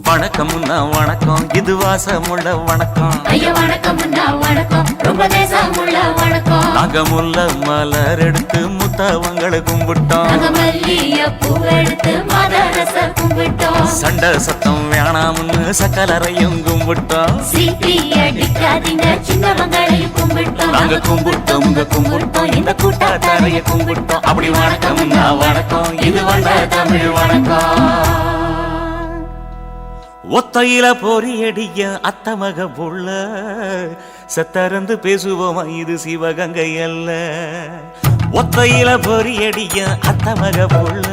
வணக்கம்னா வணக்கம், இது வாசமுள்ள வணக்கம். ஐயா வணக்கம்னா வணக்கம், ரொம்ப தேசமுள்ள வணக்கம். நாங்க முல்ல மலர் எடுத்து முத்தவங்களை கும்பிட்டோம். நாங்க மல்லிய பூ எடுத்து மதரச கும்பிட்டோம். சண்டை சத்தம் வேணாம்னு சக்கலரையும் கும்பிட்டோம். சீட்டி அடிக்காதீங்க சின்னவங்களையும் கும்பிட்டோம். நாங்க கும்பிட்டோம், உங்க கும்பிட்டோம், இந்த கூட்டாத்தாரைய கும்பிட்டோம். அப்படி வணக்கம்னா வணக்கம், இது வந்த தமிழ் வணக்கம். ஒத்தையில பொறியடிய அத்தமக புள்ள சத்தறந்து பேசுவோமா, இது சிவகங்கை அல்ல. ஒத்தையில பொறியடிய அத்தமக புள்ள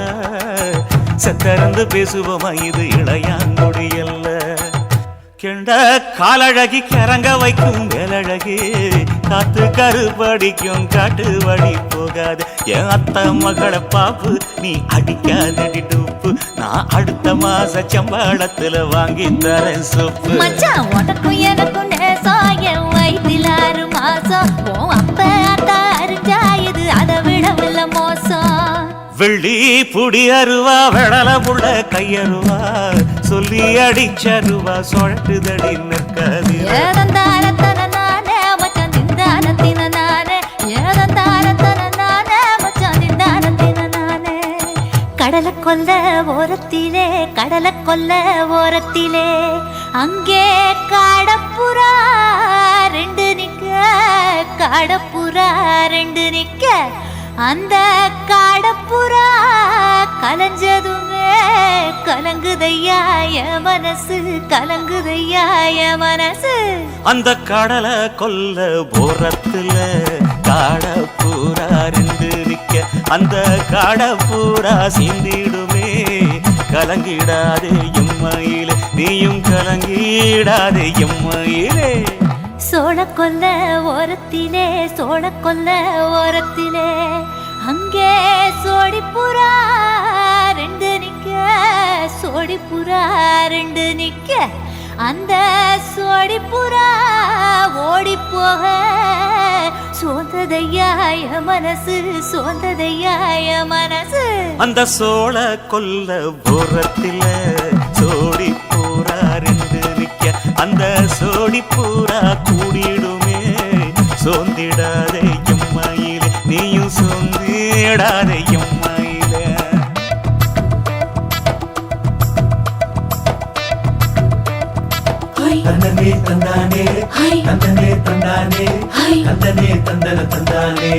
சத்தறந்து பேசுவோமா, இது இளையாங்குடி அல்ல. கெண்ட காலழகி கிறங்க வைக்கும் வேலழகு, காத்து கருப்படிக்கும் காட்டு வழி போகாது. என் அத்த மகளை பாப்பு நீ அடிக்காதடி டூப்பு, நான் அடுத்த மாச சம்பளத்துல வாங்கி தரேன் சொப்பு. மச்சான் உனக்கும் எனக்கும் நேசம், என் வயிற்றில் 6 மாசம். ஓ அப்ப அத்தா அறிஞ்சாயுது, அதை விடவில்ல மோசம். வெள்ளி புடி அருவா வெடல புள்ள கையருவா, சொல்லி அடிச்சருவா சொழட்டுதடி நிற்காது. ஏதந்தாரத்தன நானே மச்சான் திந்தானத்தின நானே, ஏதந்தாரத்தன நானே மச்சான் திந்தானத்தின நானே. கடலை கொல்ல ஓரத்திலே, கடலை கொல்ல ஓரத்திலே, அங்கே காடப்புறா 2 நிக்க, காடப்புறா 2 நிக்க. அந்த காடப்புறா கலஞ்சதுமே கலங்குதையா என் மனசு, கலங்குதையா என் மனசு. அந்த கடலை கொல்ல போரத்துல காடப்பூரா 2 நிக்க, அந்த காடப்பூரா சிந்திடுமே. கலங்கிடாதே எம்மையிலே, நீயும் கலங்கிடாதே எம்மையிலே. சோழ கொல்ல ஓரத்திலே, சோழ கொல்ல ஓரத்திலே, அங்கே சோடிப்புறா 2 நிக்க, சோடிப்புறா 2 நிக்க. அந்த சோடிப்புறா ஓடி போக சோந்ததையா என் மனசு, சோந்ததையா என் மனசு. அந்த சோழ கொல்ல போரத்தில சோடி பூரா 2 நிக்க, அந்த சோடி பூரா கூடிடுமே. சோந்திடாதே எம்மையிலே, நீயும் சோந்திடாதே எம்மையிலே. தந்தனே தந்தானே, தந்தனே தந்தானே, தந்தனே தந்தன தந்தானே.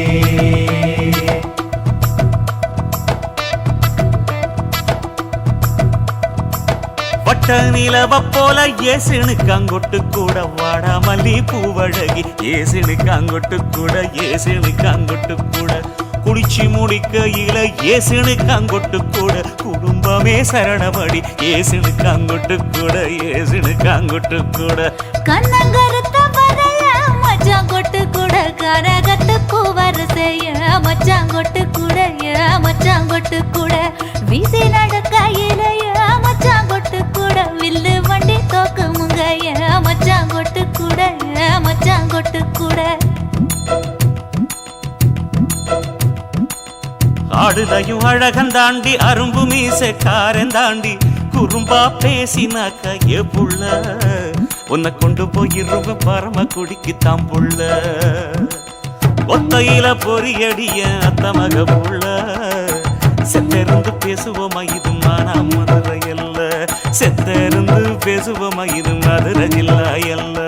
வட்ட நிலவ போல ஏசுனுக்கு அங்கொட்டு கூட வாடா மல்லி பூவழகி, ஏசுனுக்கு அங்கொட்டு கூட, ஏசுனுக்கு அங்கொட்டு கூட. குளிச்சு முடிக்கையில ஏசுனுக்கு அங்கொட்டு கூட, குடும்பமே சரணமடி ஏசுனுக்கு அங்கொட்டு கூட, ஏசுனுக்கு அங்கொட்டு கூட. கண்ணங்கருத்த வரைய மச்சான் கொட்டு கூட, கரகத்துக்கு வரிசைய மச்சான் கொட்டு கூட, மச்சான் கொட்டு கூட. வீசி நடக்கையில மச்சான் கொட்டு கூட, வில்லு வண்டி தோக்குமுங்க மச்சான் கொட்டு கூட, மச்சான் கொட்டு கூட. ஆடுதையும் அழகந்தாண்டி அரும்பு மீசக்காரன் தாண்டி, குறும்பா பேசினாக்க ஏ புள்ள, உன்னை கொண்டு போயிருவ பரம குடிக்கு தாம்புள்ள. ஒத்தையில பொறியடிய அத்தமக புள்ள செத்தருந்து பேசுவோமா, இது மானா மதுரை அல்ல. செத்தருந்து பேசுவோமா, இது மதுரை ஜில்லா அல்ல.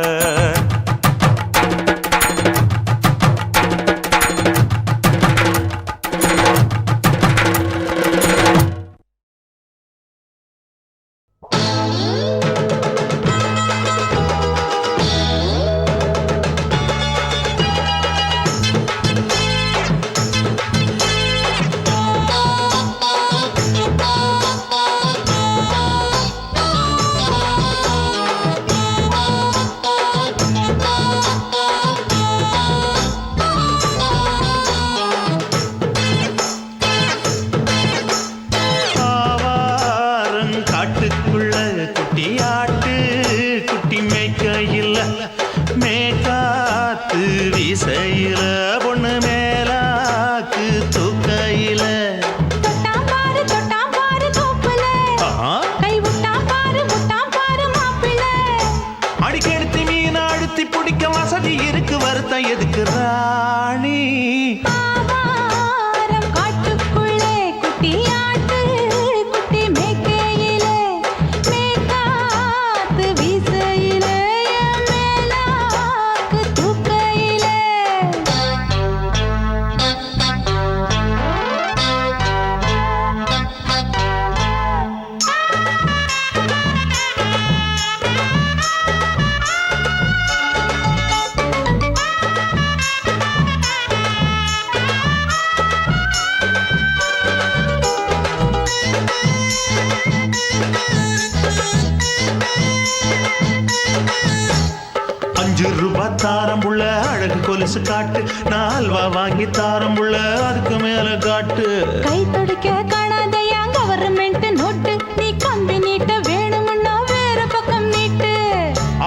கொலுசு காட்டு, நான் அல்வா வாங்கி தாரம் உள்ள அதுக்கு மேல காட்டு. கை துடிக்க காணாதையா கவர்மெண்ட் நோட்டு, நீ கம்பி நீட்ட வேணும்னா வேற பக்கம் நீட்டு.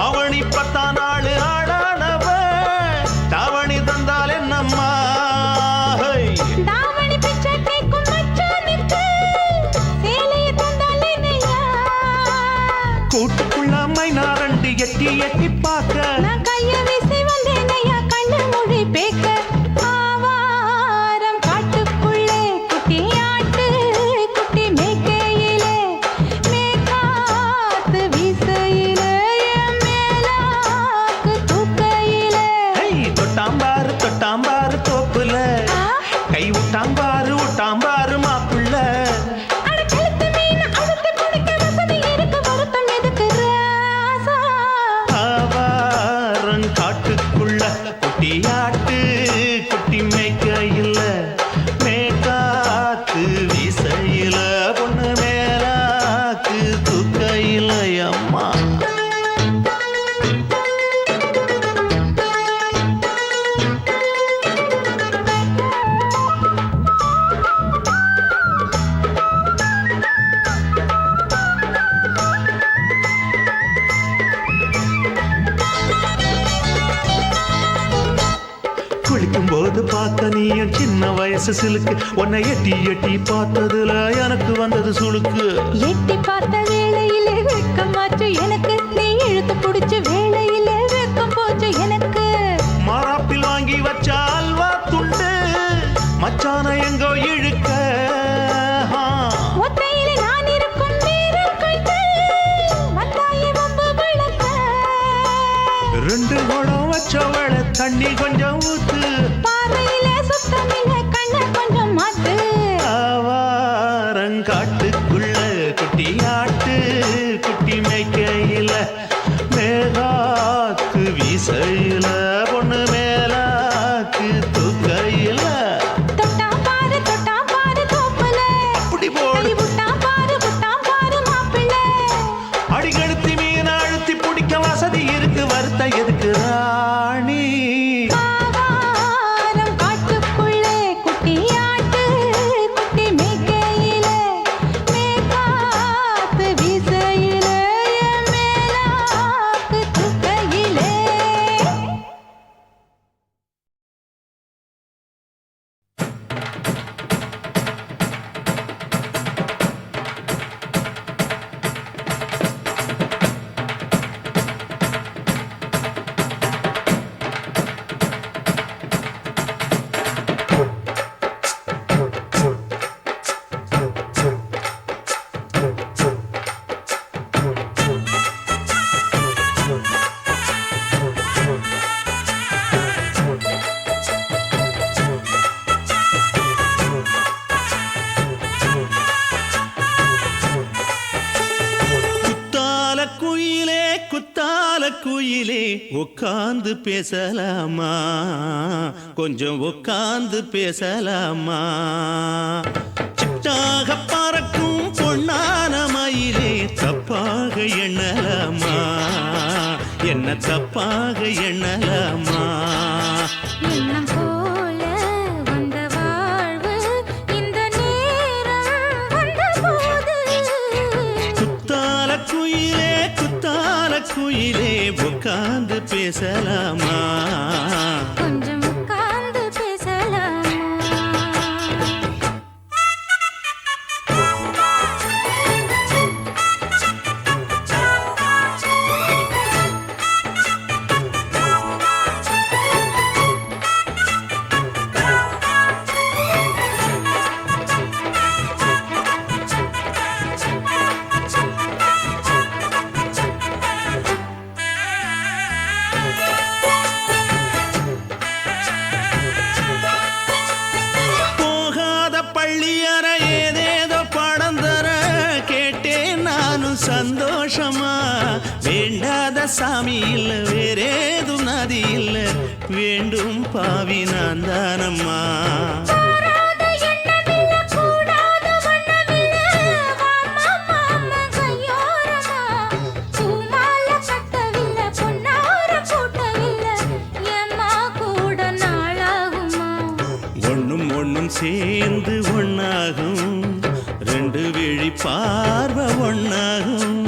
அவனி 10 நாள் ஆடானவ தாவணி தந்தால் என்னம்மா? தாவணி பிச்சை கேக்கும் மச்சானுக்கு சேலைய தந்தால் என்னையா? கூட்டுக்குள்ள மைனா ரெண்டு எட்டி எட்டி பார்க்க, நான் கைய வீசி வந்தேனையா கண்ணு மொழி பேக்க. ஆவாரம் காட்டுக்குள்ளே குட்டி ஆட்டு குட்டி மேய்க்கையிலே, மேக்காத்து வீசையிலே, என் மேலாக்கு தூக்கையிலே. தொட்டாம்பாரு தோப்புல, கை விட்டாம்பாரு மாப்பிள்ள. அட கழுத்து மீன் அழுத்து குடிக்க வசதி இருக்கு, வருத்தம் எதுக்கு ராசா? ஆவாரம் காட்டுக்குள்ள குட்டியாட்டு குட்டி மேய்க்கையில, மேக்காத்து வீசையில, பொண்ணு மேலாக்கு தூக்கையில. அம்மா குளிக்கும் போது பார்த்த நீயும் சின்ன வயசு சிலுக்கு, உன்னை எட்டி எட்டி பார்த்ததுல எனக்கு வந்தது சுளுக்கு. எட்டி பார்த்த வேளையிலே வெட்கமாச்சு எனக்கு, நீ இழுத்து புடிச்ச வேளையிலே வெட்கம் போச்சு எனக்கு. மாறாப்பில் வாங்கி வச்ச அல்வா துண்டு மச்சான எங்கோ இழுக்க. ஒத்தையிலே நான் இருக்கும் நேரம் கண்டு வந்தாயே வம்பு விளக்க. 2 குடம் வச்சவள தண்ணி கொஞ்சம் ஊத்து, பார்வையிலே சுத்தமில்லை கண்ண கொஞ்சம் மாத்து. ஆவாரங்காட்டுக்குள்ள குட்டியாட்டு குட்டி மேய்க்கையில, மேலாக்கு வீசையில, பொண்ணு மேலாக்கு தூக்கையில. தொட்டாம் பாரு தோப்புல, அப்படி போடு. கை விட்டாம் பாரு மாப்பிள்ளை. அடிக்கடுத்தி மீன் அழுத்தி பிடிக்க வசதி இருக்கு, வருத்த எதுக்கு ராணி? ஆவாரம் காட்டுக்குள்ளே குட்டி ஆட்டு குட்டி மேய்க்கையிலே, மேக்காத்து வீசையிலே, என் மேலாக்கு தூக்கையிலே. குத்தால குயிலே உட்கார்ந்து பேசலாமா, கொஞ்சம் உட்கார்ந்து பேசலாமா? சிட்டாக பறக்கும் பொன்னான மயிலே தப்பாக எண்ணலாமா, என்ன தப்பாக எண்ணலாமா? எண்ணம் போல வந்த வாழ்வு இந்த நேரம் வந்தபோது, குத்தால குயிலே உட்கார்ந்து பேசலாமா, கொஞ்சம் உட்கார்ந்து பேசலாமா? சந்தோஷமா வேண்டாத சாமி இல்ல வேறேது நதி இல்ல வேண்டும் பாவி நான் தானம்மா கூட விழி பார்வை ஒன்னாகும்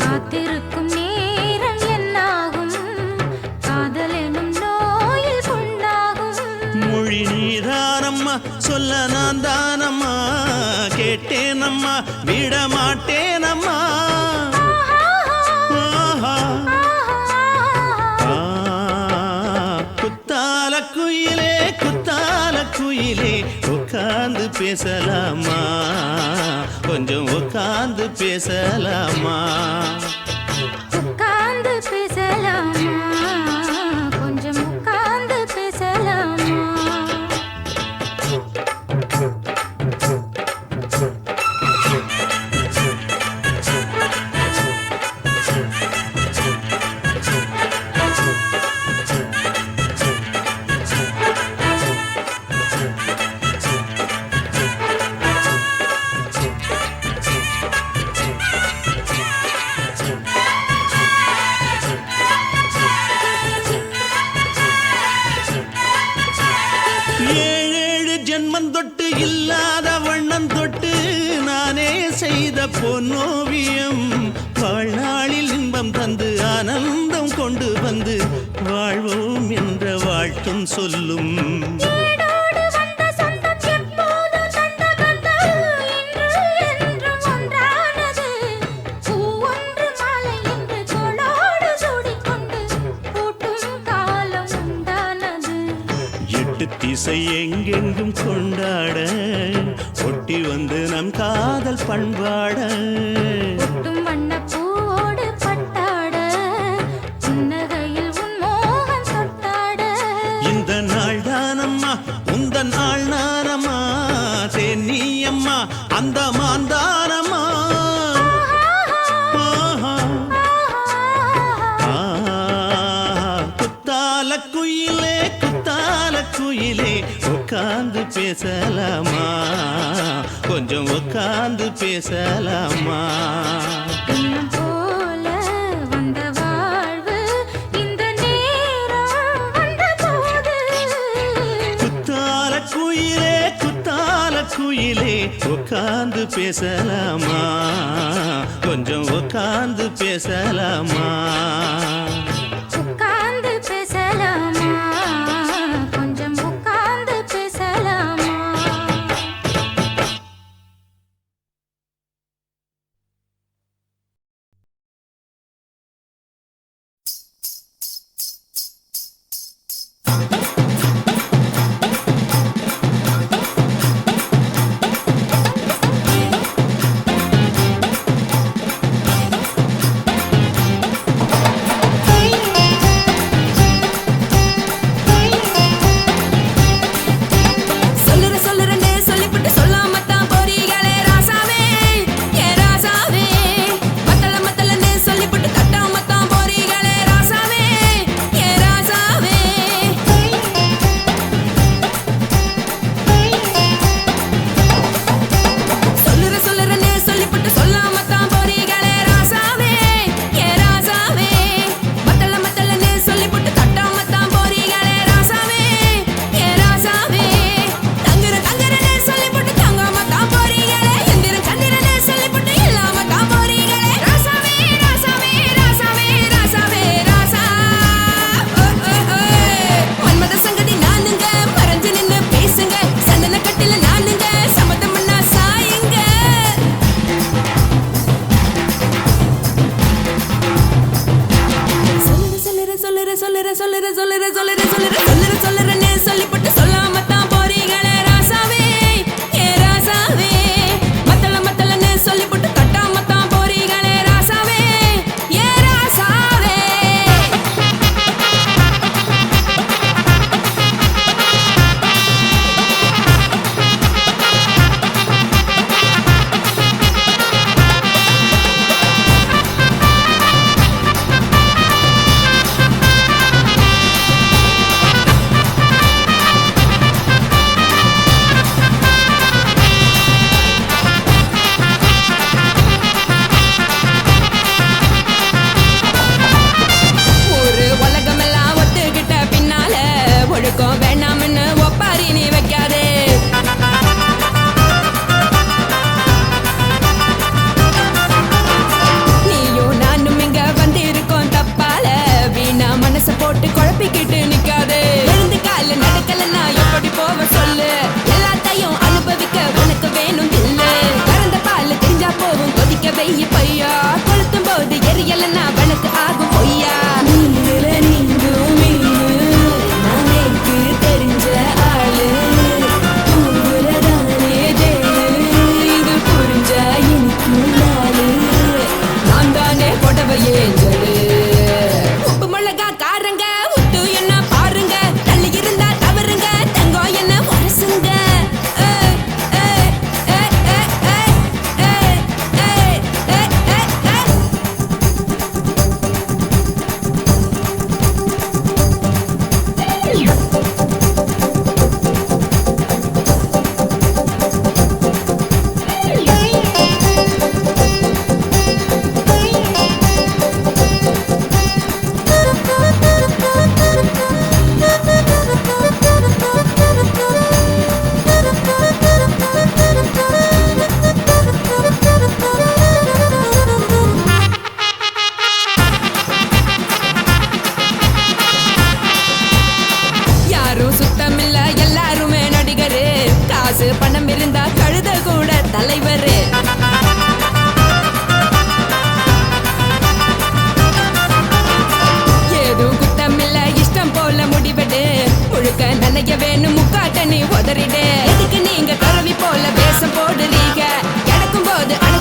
காத்திருக்கும் நேரம் என்னாகும் காதல் எனும் நோயில் புண்ணாகும் மொழி நீதானம்மா சொல்ல நான் தானம்மா கேட்டேனம்மா விட மாட்டேனம்மா ஆஹா. குத்தால குயிலே குத்தால குயிலே உட்கார்ந்து பேசலாமா கொஞ்சம் உட்கார்ந்து பேசலாமா உட்கார்ந்து பேசலாமா கொஞ்சம் உட்கார்ந்து பேசலாமா ஏழேழு ஜென்மம் தொட்டு இல்லாத வண்ணம் தொட்டு நானே செய்த பொன்னோவியம் வாழ்நாளில் இன்பம் தந்து ஆனந்தம் கொண்டு வந்து வாழ்வோம் என்ற வாழ்த்தும் சொல்லும் ஏடோடு வந்த சொந்தம் எப்போதும் தந்த பந்தம் இன்று என்றும் ஒன்றானது பூ ஒன்று மாலை என்று தோளோடு சூடிக்கொண்டு பூட்டும் காலம் உண்டானது எட்டு திசை எங்கெங்கும் கொண்டாட ஒட்டி வந்து நம் காதல் பண்பாட ஒட்டும் வண்ண பூவோடு பட்டாட புன்னகையில் உன் மோகம் தொட்டாட இந்த நாள் தானம்மா உந்த நாள் நானம்மா தென்னியம்மா அந்த மாந்தானம்மா ஆஹா. குத்தால குயிலே குத்தால குயிலே உட்கார்ந்து பேசலாமா கொஞ்சம் உட்கார்ந்து பேசலாமா இன்னும் போல வந்த வாழ்வு இந்த நேரம் வந்த போது குத்தால குயிலே குத்தால குயிலே உட்கார்ந்து பேசலாமா கொஞ்சம் உட்கார்ந்து பேசலாமா உட்கார்ந்து பேசலாமா கொஞ்சம் உட்கார்ந்து பேசலாமா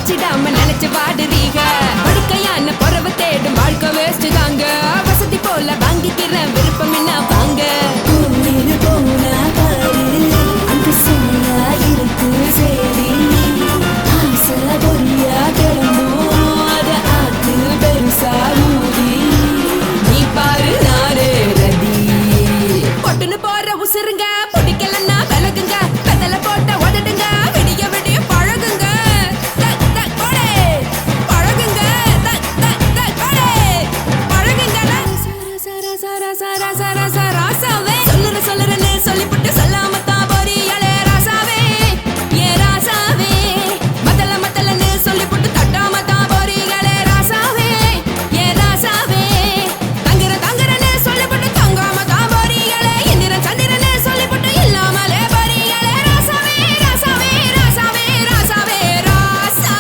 வச்சிடாம நினைச்சு வாடுறீங்க படுக்கையான பறவை தேடும் வாழ்க்கை வேஸ்ட் தாங்க வசதி போல வாங்கிக்கிற விருப்பம் என்ன வாங்க போனா பாரு அந்த சோனா இருக்கு சரி ஆசை பொரியா கிளம்பும் அத ஆத்து பெருசா மூடி நீ பாரு நானே ரதி பொட்டுன்னு போற உசுருங்க பிடிக்கலன்னா விலகுங்க கதல போட்ட உதடுங்க விடிய விடிய பழகுங்க பழகுங்க பழகுங்க ராசாவே சொல்லுறேன்னு சொல்லிவிட்டு சொல்லாம தான் போறியாளே ராசாவே ஏ ராசாவே மத்தலன்னு சொல்லிவிட்டு தட்டாம தான் போறீங்களே ராசாவே ஏ ராசாவே தங்குறன்னு சொல்லிவிட்டு தங்காம தான் போறீங்களே இந்திரன் சந்திரன்னு சொல்லிவிட்டு இல்லாமலே போறீங்களே ராசாவே ராசாவே ராசாவே ராசாவே ராசா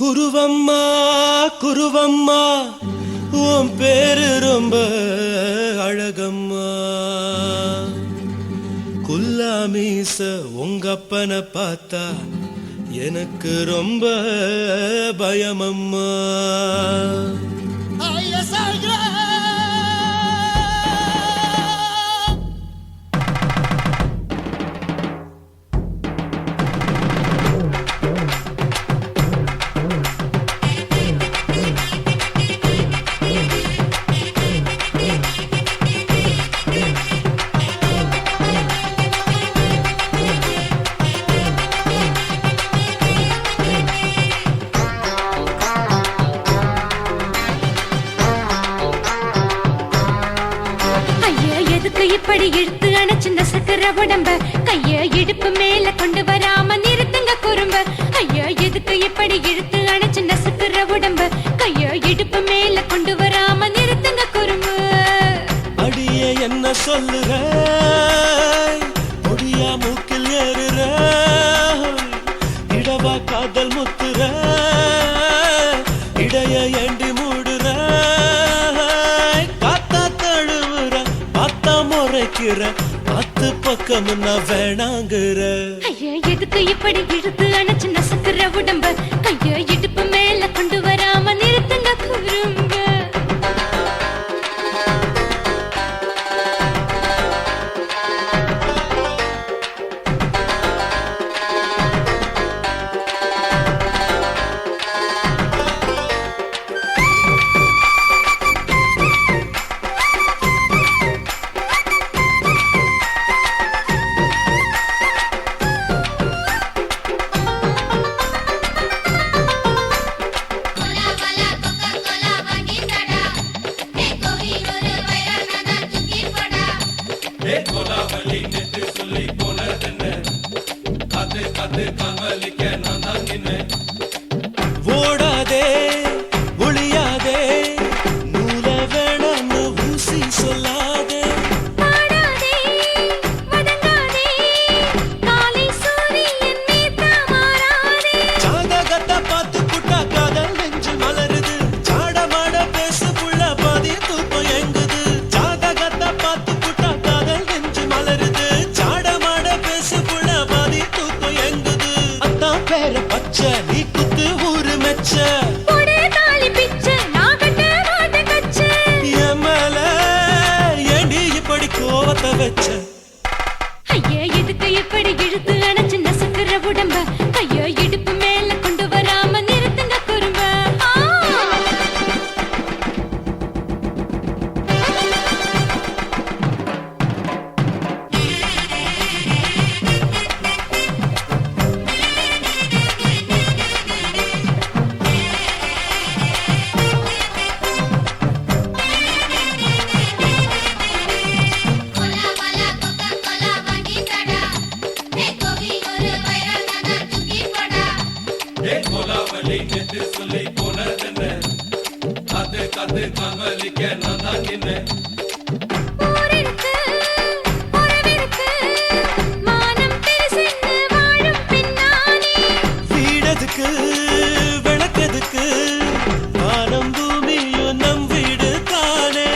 குருவம்மா குருவம்மா உன் பேரு ரொம்ப அழகம்மா குல்லாமீச உங்க அப்பனை பார்த்தா எனக்கு ரொம்ப பயமம்மா இப்படி இழுத்து அணைச்சு நசுக்கிற உடம்ப கைய இடுப்பு மேல கொண்டு வராம நிறுத்துங்க குறும்ப ஐயா எதுக்கு இப்படி இழுத்து அணைச்சு நசுக்கிற உடம்ப கைய இடுப்பு மேல கொண்டு வராம நிறுத்துங்க குறும்பு அடிய என்ன சொல்லுற முடியா மூக்கில் ஏறுற இடவா காதல் முத்துற இடைய ஏண்டி மூடுற காத்தா தழுவுற பார்த்தா முறைக்கிற பத்து பக்கம் நான் வேணாங்குற ஐயா எதுக்கு இப்படி இழுத்து அணைச்சு நசுக்கிற உடம்ப கைய இடுப்பு மேல கொண்டு வராம நிறுத்துங்க குறும்ப ஓடாதே ஒளியாதே நூல வேணான்னு ஊசி சொல்லாதே ஜாதகத்தை பார்த்து புட்டா காதல் நெஞ்சு மலருது சாடமாட பேசு புள்ள பாதி தூக்கம் எங்குது ஜாதகத்தை பார்த்து புட்டா காதல் நெஞ்சு மலருது சாடமாட பேசு புள்ள பாதி தூக்கம் எங்குது அத்தான் பேர பச்சை நீ குத்து ஊரு மெச்ச என் மேல ஏண்டி இப்படி கோவத்தை வச்ச ஐயா எதுக்கு இப்படி இழுத்து அணைச்சு நசுக்கிற உடம்ப கைய இடுப்பு மேல கொண்டு வராம நிறுத்துங்க குறும்ப ஊரிருக்கு, உறவிருக்கு, மானம் பெருசென்னு வாழும் பின்னானே. எதுக்கு வானம் பூமியும் நம் வீடு தானே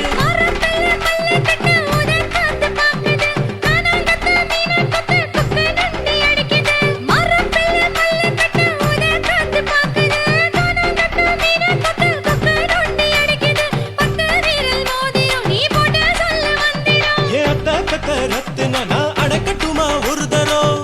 ரத்தினா நான் அடக்கட்டுமா ஒரு தரம்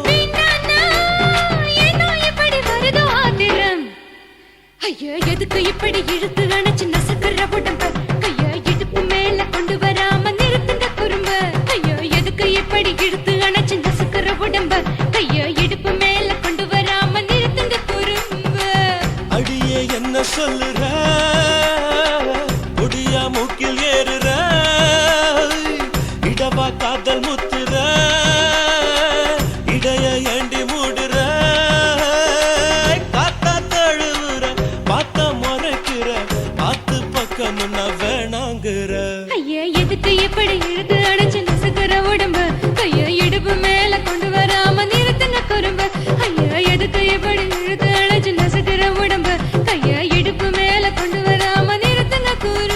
ஐயா எதுக்கு இப்படி இழுத்து அணைச்சு நசுக்கிற உடம்ப கையா இடுப்பு மேல கொண்டு வராம நிறுத்துங்க குறும்ப ஐயா எதுக்கு இப்படி இழுத்து அணைச்சு நசுக்கிற உடம்ப கையா இடுப்பு மேல கொண்டு வராம நிறுத்துங்க குறும்ப அடியே என்ன சொல்லுற முடியா மூக்கில் ஏறுற இடவா காதல் முத்துற இடைய ஏண்டி மூடுற காத்தா தழுவுற பார்த்த முறைக்கிற பார்த்து பக்கம் வேணாங்கிற ஐயா எதுக்கு இப்படி இழுத்து அணைச்சு நசுக்கிற உடம்ப கையா இடுப்பு மேல கொண்டு வராம நிறுத்துங்க குறும்ப ஐயா எதுக்கு இப்படி இழுத்து அணைச்சு நசுக்கிற உடம்ப கையா இடுப்பு மேல கொண்டு வராம நிறுத்துங்க குறும்ப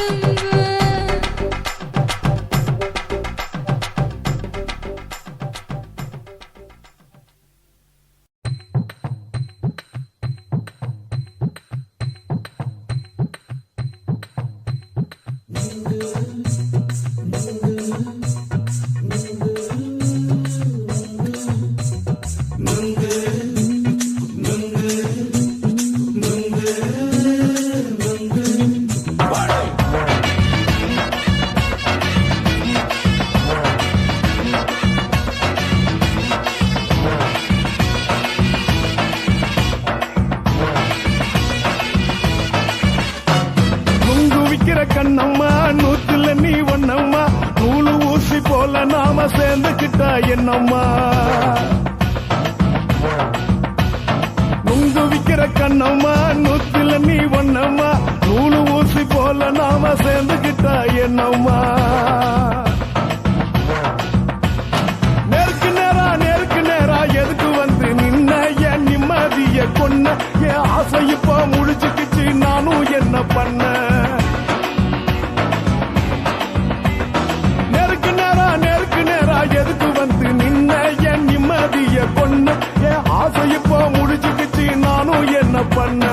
கண்ணம்மா நூத்துல நீ ஒன்னம்மா நூலு ஊசி போல நாம சேர்ந்துக்கிட்டா என்னம்மா நுங்கு விக்கிற கண்ணம்மா நூத்துல நீ ஒன்னம்மா நூலு ஊசி போல நாம சேர்ந்துக்கிட்டா என்னம்மா நேருக்கு நேரா எதுக்கு வந்து நின்ன என் நிம்மதிய கொன்ன என் ஆசை இப்ப முடிச்சுக்கிச்சு நானும் என்ன பண்ண எதுக்கு வந்து நின்ன என் நிம்மதிய கொன்ன என் ஆசை இப்போ முடிச்சுக்கிச்சு நானும் என்ன பண்ண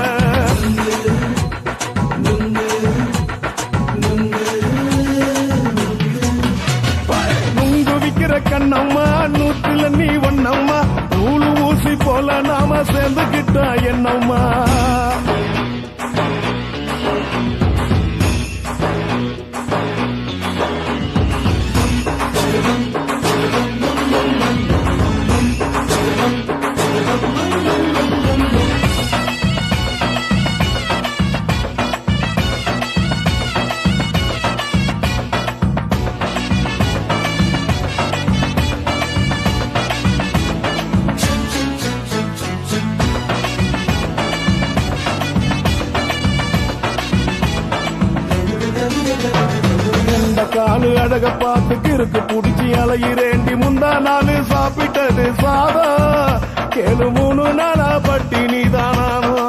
நுங்கு விக்கிற கண்ணம்மா நூத்துல நீ ஒன்னம்மா நூலு ஊசி போல நாம சேர்ந்துக்கிட்டா என்னம்மா காலு அழக பார்த்து கிறுக்கு புடிச்சி அலையிறேண்டி முந்தா நாலு சாப்பிட்டது சாதம் கேளு 3 நாளா பட்டினி தானாமா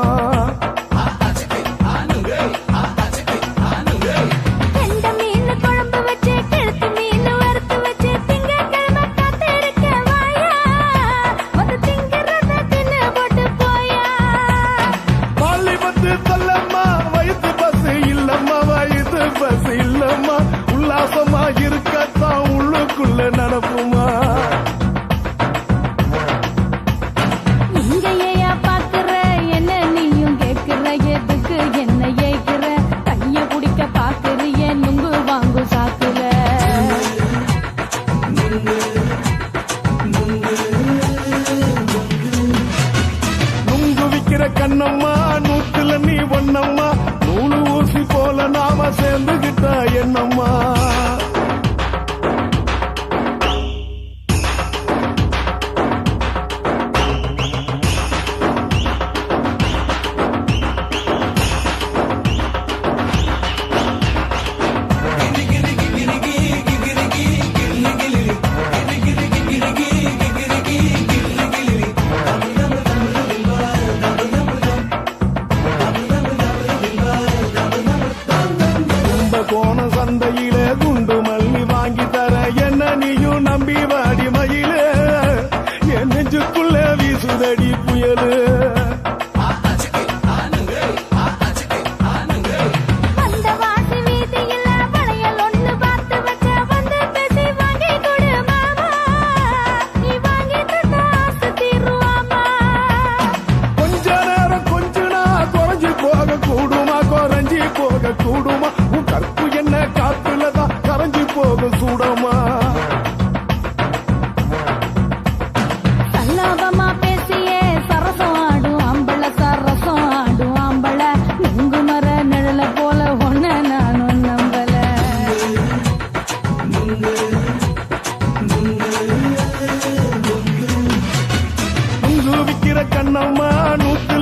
பஸ் இல்லம்மா உல்லாசமா இருக்கத்தான் உள்ளுக்குள்ள நடப்புமா நீங்க ஏயா பாக்குற என்ன நீயும் கேக்குற எதுக்கு என்ன ஏக்குற கைய குடிக்க பாக்குறிய நுங்கு வாங்கு சாக்குற நுங்கு விக்கிற கண்ணம்மா நூத்துல நீ ஒன்னம்மா நூலு ஊசி போல நாம சேர்ந்துகிட்டா என்னம்மா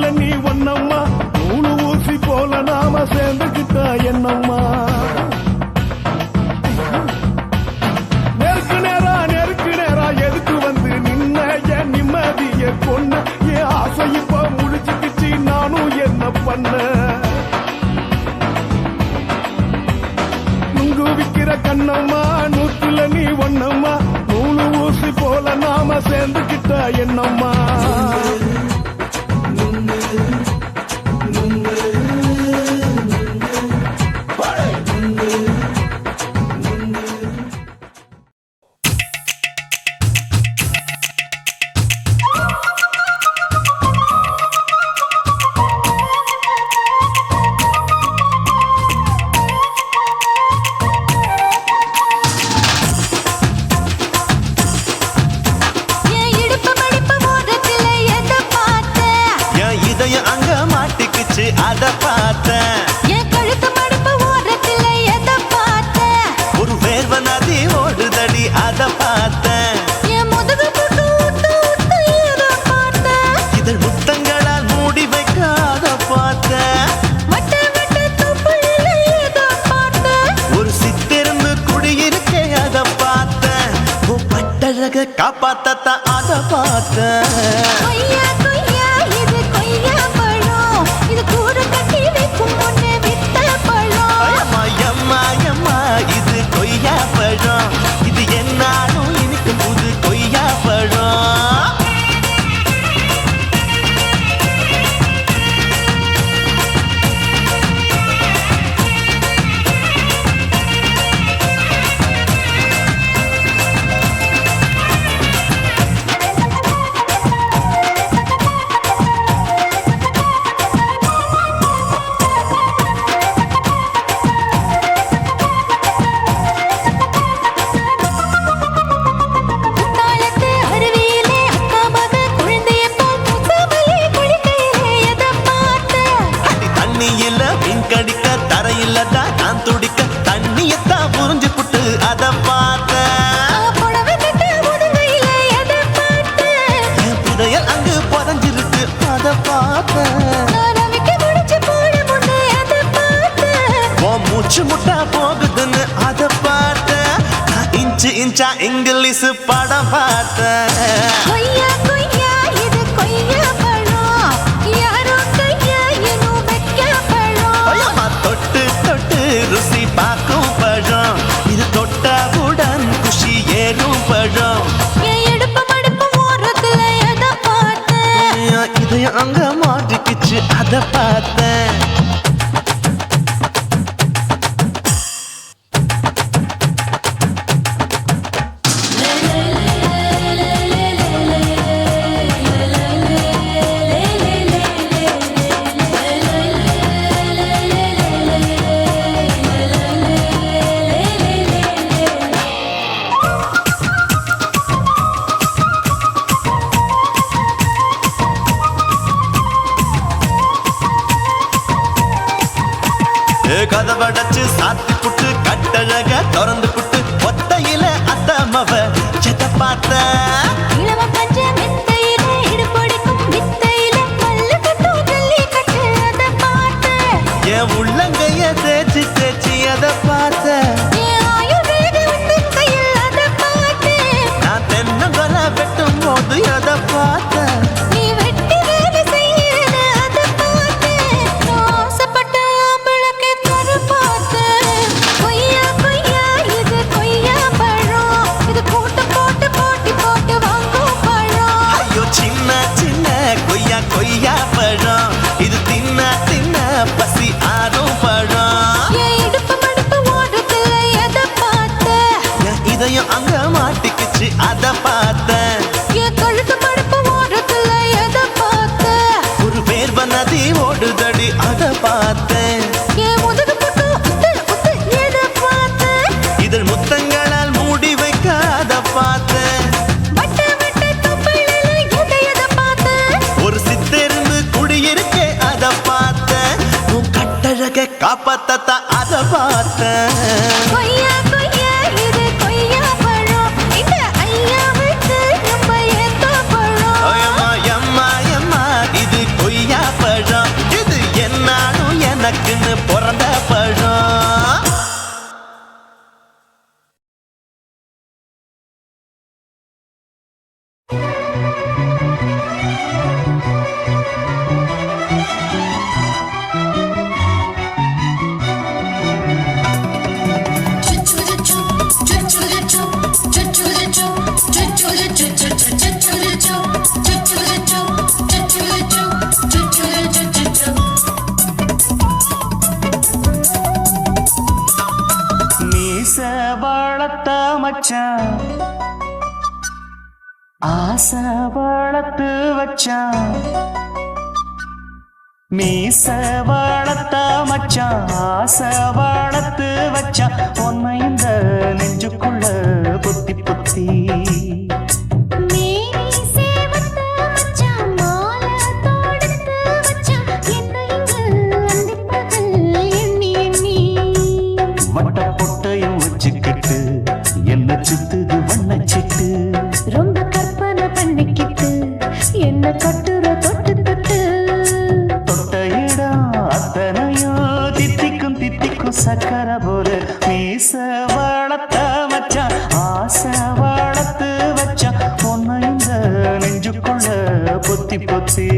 நூத்துல நீ ஒன்னம்மா நூலு ஊசி போல நாம சேர்ந்துக்கிட்டா என்னம்மா நெருக்கு நேரா எதுக்கு வந்து நின்ன என் நிம்மதிய கொன்ன என் ஆசை இப்ப முடிச்சுக்கிச்சு நானும் என்ன பண்ண நுங்கு விக்கிற கண்ணம்மா நூத்துல நீ ஒன்னம்மா நூலு ஊசி போல நாம சேர்ந்துக்கிட்டா என்னம்மா என் இடுப்பு மடிப்பு ஓரத்துல எதை பார்த்தேன்? என் இதயம் அங்க மாட்டிக்கிச்சு அத பார்த்தேன் என் கழுத்து மடிப்பு ஓரத்துல எதை பார்த்தேன்? ஒரு வேர்வ நதி ஓடுதடி அத பார்த்தேன் என் முதுகு புட்டு ஊத்து ஊத்து எதை பார்த்தேன்? இதழ் முத்தங்களால் மூடி வைக்க அத பார்த்தேன் வட்ட வட்ட தொப்புளில எதை பார்த்தேன்? ஒரு சித்திருந்து குடியிருக்கே அத பார்த்தேன் உன் பட்டழக காப்பாத்தத்தான் அத பார்த்தேன் கொய்யா கொய்யா இது கொய்யா பழம் இது கூற கட்டி வைக்கும் முன்னே வித்த பழம் அம்மா எம்மா எம்மா இது கொய்யா பழம் இது என்னாலும் எனக்கு புது கொய்யா பழம் குத்தாலத்து அருவியிலே அக்கா மக குழந்தைய போல் முசாமலே குளிக்கையிலே எதை பார்த்தேன்? அடி தண்ணியில மீன் கடிக்க தரையில தான் நான் துடிக்க தண்ணியத்தான் புரிஞ்சு புட்டு அத பார்த்தேன் புடவை கட்ட முதுகையிலே எதை பார்த்தேன்? என் புதையல் அங்கு புதஞ்சிருக்கு அத பார்த்தேன் நான் அவிக்க முடிச்சு போட முன்னே எதை பார்த்தேன்? உன் மூச்சு முட்டா போகுதுன்னு அத பார்த்தேன் நான் இன்ச்சு இன்ச்சா இங்கிலீஷ் படம் பார்த்தேன் கொய்யா கொய்யா இது கொய்யா பழம் யாரோ கையா இன்னும் வைக்க பழம் ஐயம்மா தொட்டு தொட்டு ருசி பார்க்கும் பழம் இது தொட்டவுடன் குஷி ஏறும் பழம் என் இடுப்பு மடிப்பு ஓரத்துல எதை பார்த்தேன்? என் இதயம் அங்க மாட்டிக்கிச்சு அத பார்த்தேன் கதவடைச்சு சாத்தி புட்டு கட்டழக திறந்து புட்டு ஒத்தையில அத்தமவ செத்த பார்த்த இளம பஞ்ச மெத்தையிலே இடுப்பொடிக்கும் வித்தையிலே மல்லு கட்டும் ஜல்லி கட்டு அதை பார்த்தேன். என் உள்ளங்கைய தேய்ச்சி தேய்ச்சி அத பார்த்த என் ஆயுர்வேத உந்தன் கையில் அதை பார்த்தேன். நான் தென்னங்கொலை வெட்டும் போது அத பார்த்த நீ வெட்டி வேலை செய்யறது அதை பார்த்தேன். நான் ஆசைப்பட்ட ஆம்பளுக்கு தர பார்த்தேன். கொய்யா கொய்யா இது கொய்யா பழம் இது போட்டு போட்டு போட்டி போட்டு வாங்கும் பழம் ஐயோ சின்ன சின்ன கொய்யா கொய்யா பழம் இது தின்ன தின்ன பசி ஆறும் பழம் என் இடுப்பு மடிப்பு ஓரத்துல எதை பார்த்தேன்? என் இதயம் அங்க மாட்டிக்கிச்சு அத பார்த்தேன் என் கழுத்து மடிப்பு ஓரத்துல எதை பார்த்தேன்? ஒரு வேர்வ நதி ஓடுதடி அத பார்த்தேன் என் முதுகு புட்டு உத்து உத்து எதை பார்த்தேன்? இதழ் முத்தங்களால் மூடி வைக்க அத பார்த்தேன் வட்ட வட்ட தொப்புளில எதை பார்த்தேன்? ஒரு சித்திருந்து குடியிருக்கே அத பார்த்தேன் உன் கட்டழக காப்பாத்தத்தான் அத பார்த்தேன் கொய்யா கொய்யா இது கொய்யா பழம் இந்த ஐயாவுக்கு ரொம்ப ஏத்த பழம் ஐயம்மா எம்மா எம்மா இது கொய்யா பழம் இது என்னாலும் எனக்குன்னு பிறந்த பழம் வளர்த்த மச்சான் ஆசை வளர்த்து வச்சான் மீச வளர்த்த மச்சான் ஆசை வளர்த்து வச்சான் உன்னை இந்த நெஞ்சுக்குள்ள புத்தி புத்தி என்ன சுத்துது வண்ணச்சிட்டு ரொம்ப கற்பனை பண்ணிக்கிட்டு என்ன கட்டுற தொட்டு தொட்டு தொட்ட இடம் அத்தனையும் தித்திக்கும் சக்கர போல மீச வளர்த்த வச்சான் ஆசை வளர்த்து வச்சான் பொண்ணு இந்த நெஞ்சுக்குள்ள பொத்தி பொத்தி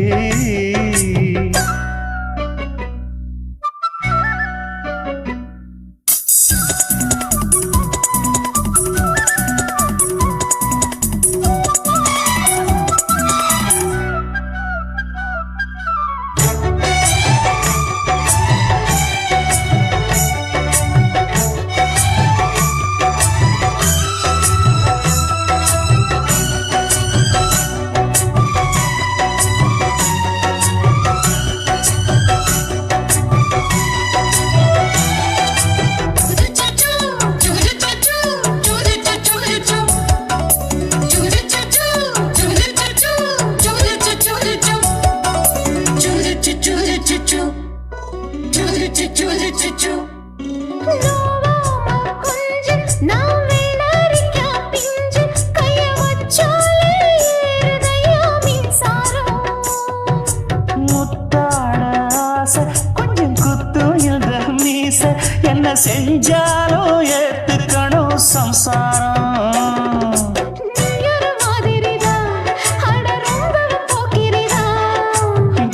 என்ன செஞ்சாலும் ஏத்துக்கணும் சம்சாரம்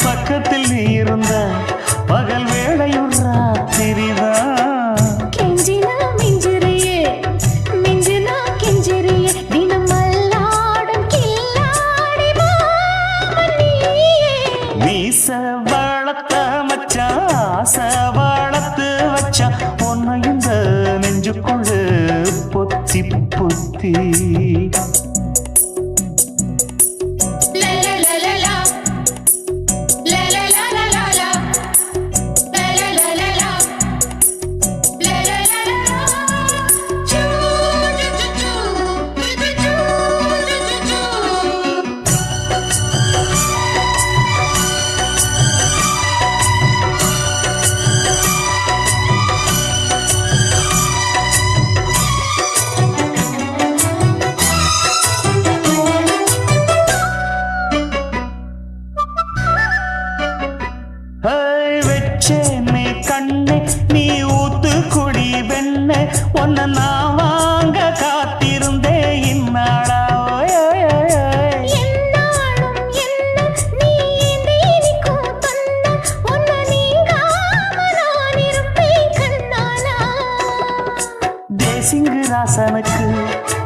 பக்கத்தில் நீ இருந்த பகல் வேளையும் ராத்திரிதான் கெஞ்சினா மிஞ்சிரியே மிஞ்சினா கெஞ்சிரியே தினம் மல்லாடும் கில்லாடி மாமணியே மீச வளர்த்த மச்சான் ஆசை வளர்த்து வச்சான் உன்னை இந்த நெஞ்சுக்குள்ள பொத்தி பொத்தி வெச்சேனே கண்ணே நீ ஊத்து குடி வெண்ணே உன்னை நான் வாங்க காத்திருந்தே இந்நாளா என்னாலும் என்ன நீ நீக்கும் தந்த உன்னை நீங்காம நான் இருப்பேன் கண்ணாலா தேசிங்கு ராசனுக்கு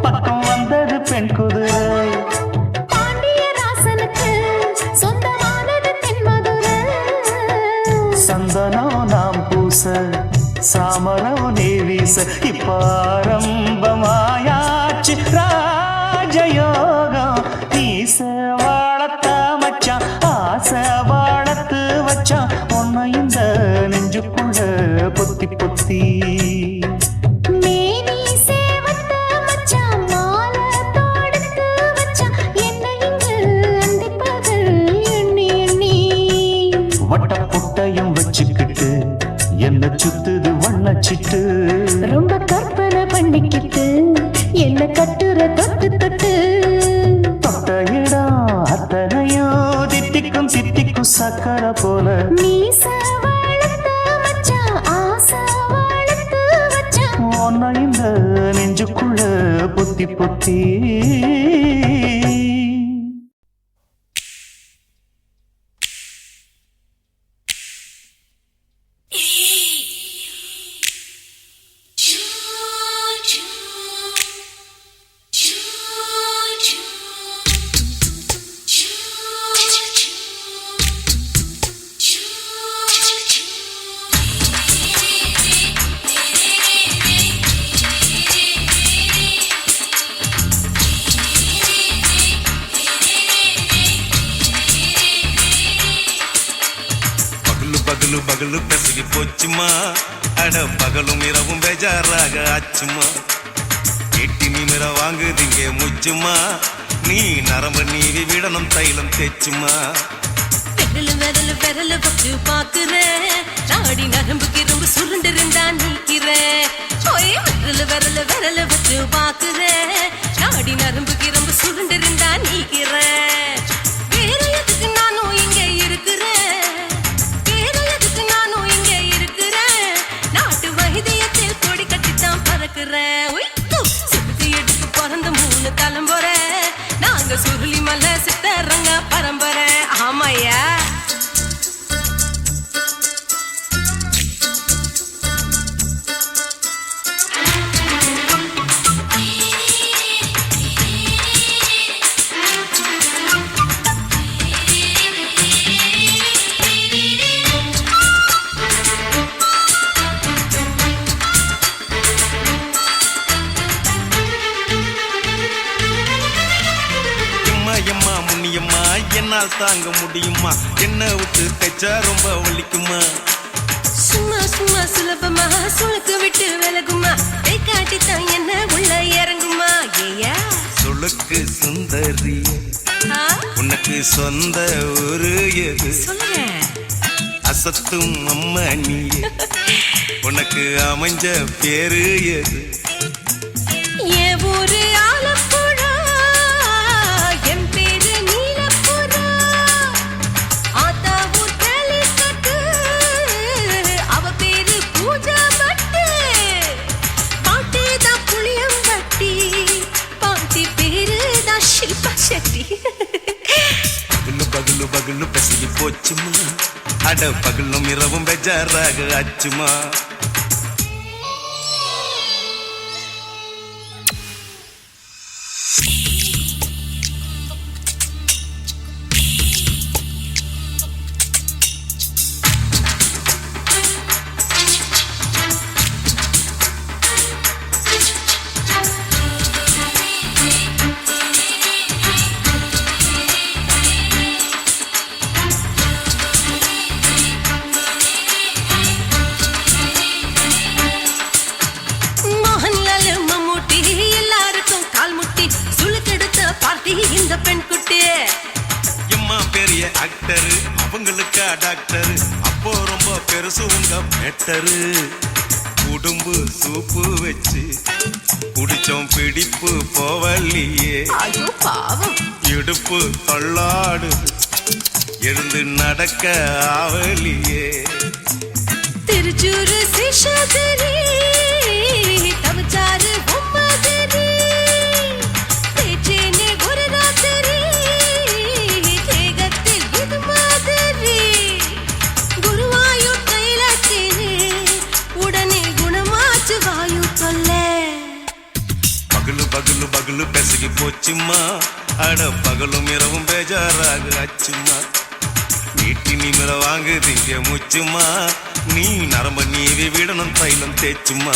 பக்கம் வந்தது பெண் குதிரை சந்தனம் நாம் பூச சாமரம் நீ வீச இப்பாரம்பமாயாச்சு ராஜயோகம் நீச வாழத்த மச்சான் ஆசை வாழத்து வச்சான் உன்னை இந்த நெஞ்சுக்குள்ள பொத்தி பொத்தி வட்ட புட்டையும் வச்சுக்கிட்டு என்ன சுத்துது வண்ணச்சிட்டு ரொம்ப கற்பனை பண்ணிக்கிட்டு என்ன கட்டுற தொட்டு தொட்டு தொட்ட இடம் அத்தனையும் தித்திக்கும் சக்கர சக்கரை போல மீச வளர்த்து மச்சான் ஆசை வளர்த்து வச்சான் ஒன்ன இந்த நெஞ்சுக்குள்ள பொத்தி பொத்தி பகலு பகலு பெசகி போச்சுமா அட பகலும் இரவும் பேஜாராக ஆச்சுமா எட்டி நிமிர வாங்குதிங்க முச்சுமா நீ நரம்பு நீவி விடணும் தைலம் தேச்சுமா விரல் விரல் விரல் வச்சு பாக்குறேன் நாடி நரம்பு கிரம்பு சுருண்டிருந்தா நீக்கிறேன் விரல் விரல் விரல் வச்சு பாக்குறேன் நாடி நரம்பு கிரம்பு சுருண்டிருந்தா நீக்கிறேன் வேற எதுக்கு நானும் இங்க இருக்கிறேன் வேற எதுக்கு நானும் இங்க இருக்கிறேன் நாட்டு வைத்தியத்தில் கொடி கட்டித்தான் பறக்கிறேன் சுத்தி எடுத்து பிறந்த 3 தலைமுறை நாங்க சுருளி மலை சித்தரங்க பரம்பரை ஆமாயா எம்மா முன்னியம்மா என்னால் தாங்க முடியுமா என்ன விட்டு தைச்சா ரொம்ப வலிக்குமா சும்மா சும்மா சுலபமா சுளுக்கு விட்டு விலகுமா கை காட்டித்தான் என்ன உள்ள இறங்குமா ஏயா சுளுக்கு சுந்தரி உனக்கு சொந்த ஒரு எது சொல்றேன் அசத்தும் அம்மா நீ உனக்கு அமைஞ்ச பேரு எது என் ஊரு ஆலப்புழா என் பேரு நீலப்புறா ஆத்தா ஊர் கேலிக்கட்டு அவ பேரு பூஜா பட்டு பாட்டி தான் புளியம்பட்டி பாட்டி பேரு தான் ஷில்பா செட்டி பகலு பகலு பகலு பசிக்கு போச்சுமா அட பகலும் இரவும் பெஜாராக ஆச்சுமா இந்த பெண் குட்டி எம்மா பெரிய ஆக்டரு அவங்களுக்கா டாக்டரு அப்போ ரொம்ப பெருசு உங்க மேட்டரு உடம்பு சூப்பு வச்சு குடிச்சோம் பிடிப்பு போவல்லையே ஐயோ பாவம் இடுப்பு தள்ளாடு எழுந்து நடக்க ஆவலியே திருச்சூரு சிஷாதிரி தவச்சாரு பொம்மதிரி தேச்சேனே ஒரு ராத்திரி தேகத்தில் இது மாதிரி குருவாயூர் தைலத்தினே உடனே குணமாச்சு வாயு தொல்ல பகலு பகலு பகலு பெசகி போச்சுமா அட பகலும் இரவும் பேஜாராக ஆச்சுமா நீட்டி நிமிர வாங்குதிங்க முச்சுமா நீ நரம்ப நீவி விடணும் தைலம் தேச்சுமா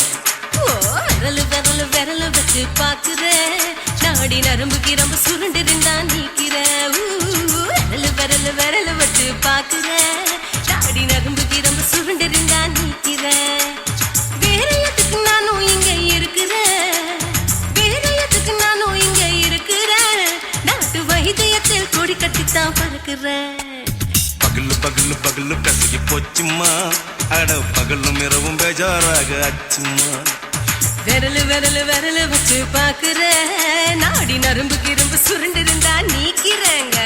விரலு விரலு விரலு வச்சு பாக்குறேன் நாடி நரம்பு கிரம்பு சுருண்டிருந்தா நீக்கிறேன் விரலு விரலு விரலு வச்சு பாக்குறேன் நாடி நரம்பு கிரம்பு சுருண்டிருந்தா நீக்கிறேன் வேற எதுக்கு நானும் இங்க இருக்கிறேன் வேற எதுக்கு நானும் இங்க இருக்கிறேன் நாட்டு வைத்தியத்தில் கொடி கட்டித்தான் பறக்கிறேன் பகலு பகலு பகலு கசகி போச்சுமா அட பகலும் இரவும் பேஜாராக ஆச்சுமா விரலு விரலு விரலு வச்சு பாக்குறேன் நாடி நரம்பு கிரம்பு சுருண்டிருந்தா நீக்கிறேங்க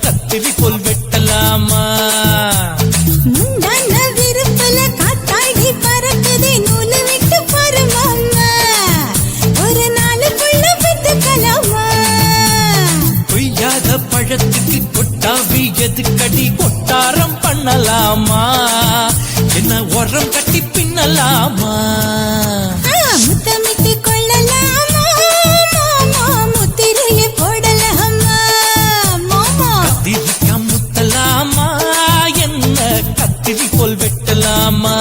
கத்திரி போல் வெட்டலாமா முந்தான விருப்பல காத்தாடி பறக்குதே நூலு விட்டு பாரு மாமா ஒரு நாளுக்குள்ள பெத்துக்கலாமா பொய்யாத பழத்துக்கு கொட்டாவி எதுக்கடி கொட்டாரம் பண்ணலாமா என்ன உரம் கட்டி பின்னலாமா முத்தமிட்டு கொள்ளலாமா மாமா முத்திரையை போடலாமா மாமா கத்திரிக்கா முத்தலாமா என்ன கத்திரி போல் வெட்டலாமா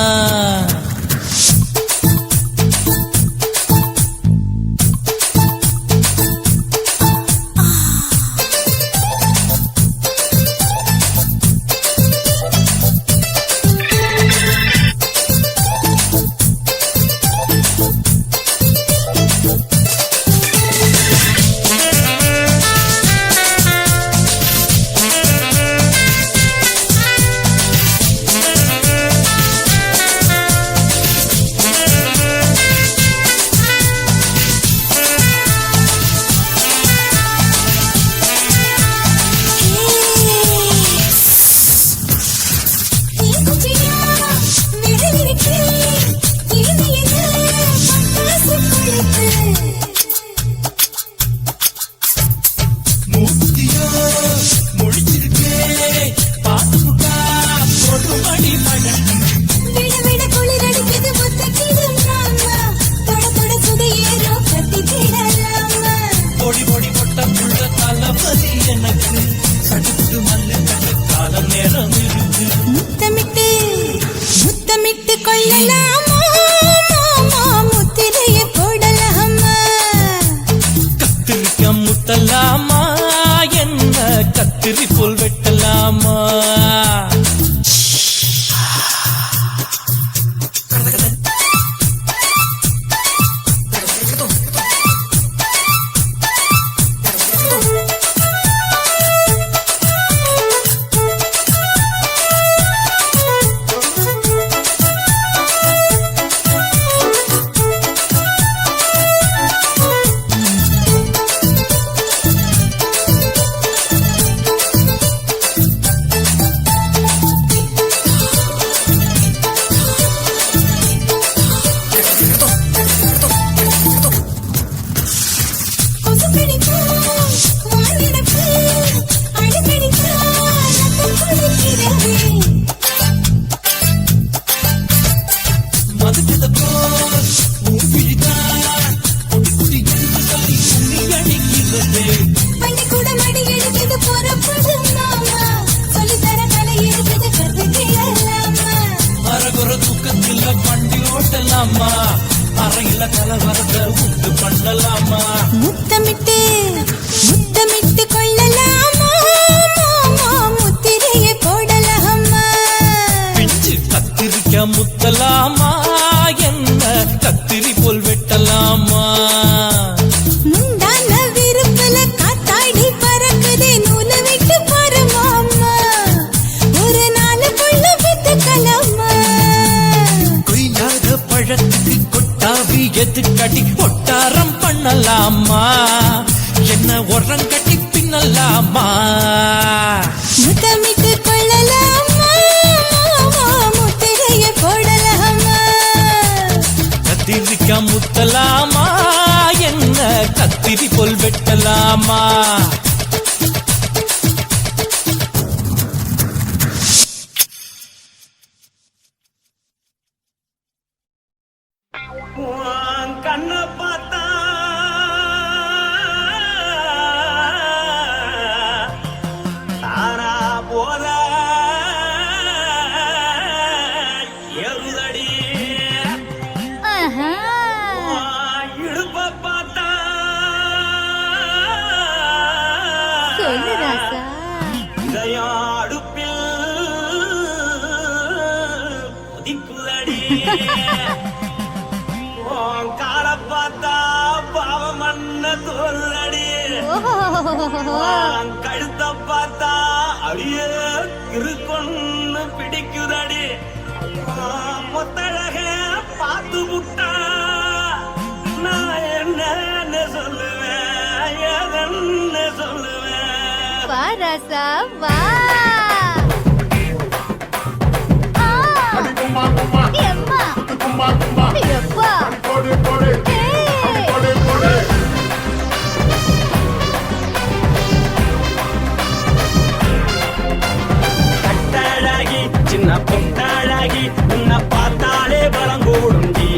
முத்தமிட்டு முத்தமிட்டு கொள்ளலாமா மாமா முத்திரையை போடலாமா கத்திரிக்கா முத்தலாமா என்ன கத்திரி போல் வெட்டலாமா அறையில கலவரத்தை உண்டு பண்ணலாமா முத்தமிட்டு முத்தமிட்டு கொள்ளலாமா மாமா முத்திரையை போடலாமா பிஞ்சு கத்திரிக்கா முத்தலாமா என்ன கத்திரி போல் வெட்டலாமா முந்தான விருப்பல காத்தாடி பறக்குதே நூலு விட்டு பாரு மாமா ஒரு நாளுக்குள்ள பெத்துக்கலாமா கொய்யாத பழத்துக்கு கொட்டாவி எதுக்கடி கொட்டாரம் பண்ணலாமா என்ன உரம் கட்டி பின்னலாமா முத்தமிட்டு கொள்ளலாமா மாமா முத்திரையை போடலாமா கத்திரிக்கா முத்தலாமா என்ன கத்திரி போல் வெட்டலாமா கண்ண பார்த்தா தானா போத எருதடி இடுப்ப பார்த்தா சொல்லு ராசா இதயம் அடுப்பில் ஒதிக்குதடி கால பார்த்தா பாவம் மண்ண தோல்றடி கழுத்த பார்த்தா அப்படியே இருக்குன்னு பிடிக்குதடி மொத்தழக பார்த்து விட்டா நான் என்ன சொல்லுவேன் எதன்னு சொல்லுவேன் வா ராசா வா ஆ. எம்மா. எப்பா. ஏய். கட்டாழாகி சின்ன பொட்டாழாகி உன்னை பார்த்தாலே பலங்கூடுண்டி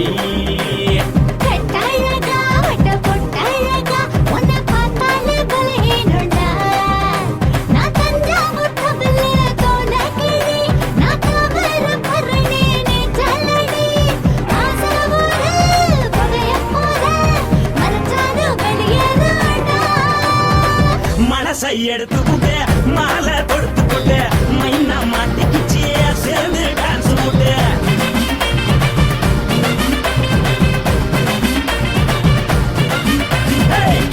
கட்டழகா, வட்ட பொட்டழகா, உன்னை பார்த்தாலே பலஹீனம்டா. நான் தஞ்சாவூர் தவிழ தோலகிழி, நான் தாவர பரணி நீச்சலடி. ஆசையூரில் புகையப் போல, மறைச்சாலும் வெளியேறாடா. மனசை எடுத்துக்கிட்டே மாலை கொடுத்துக்கிட்டே மைனா மாட்டிக்கிச்சே சேர்ந்து டான்ஸ் போட்டு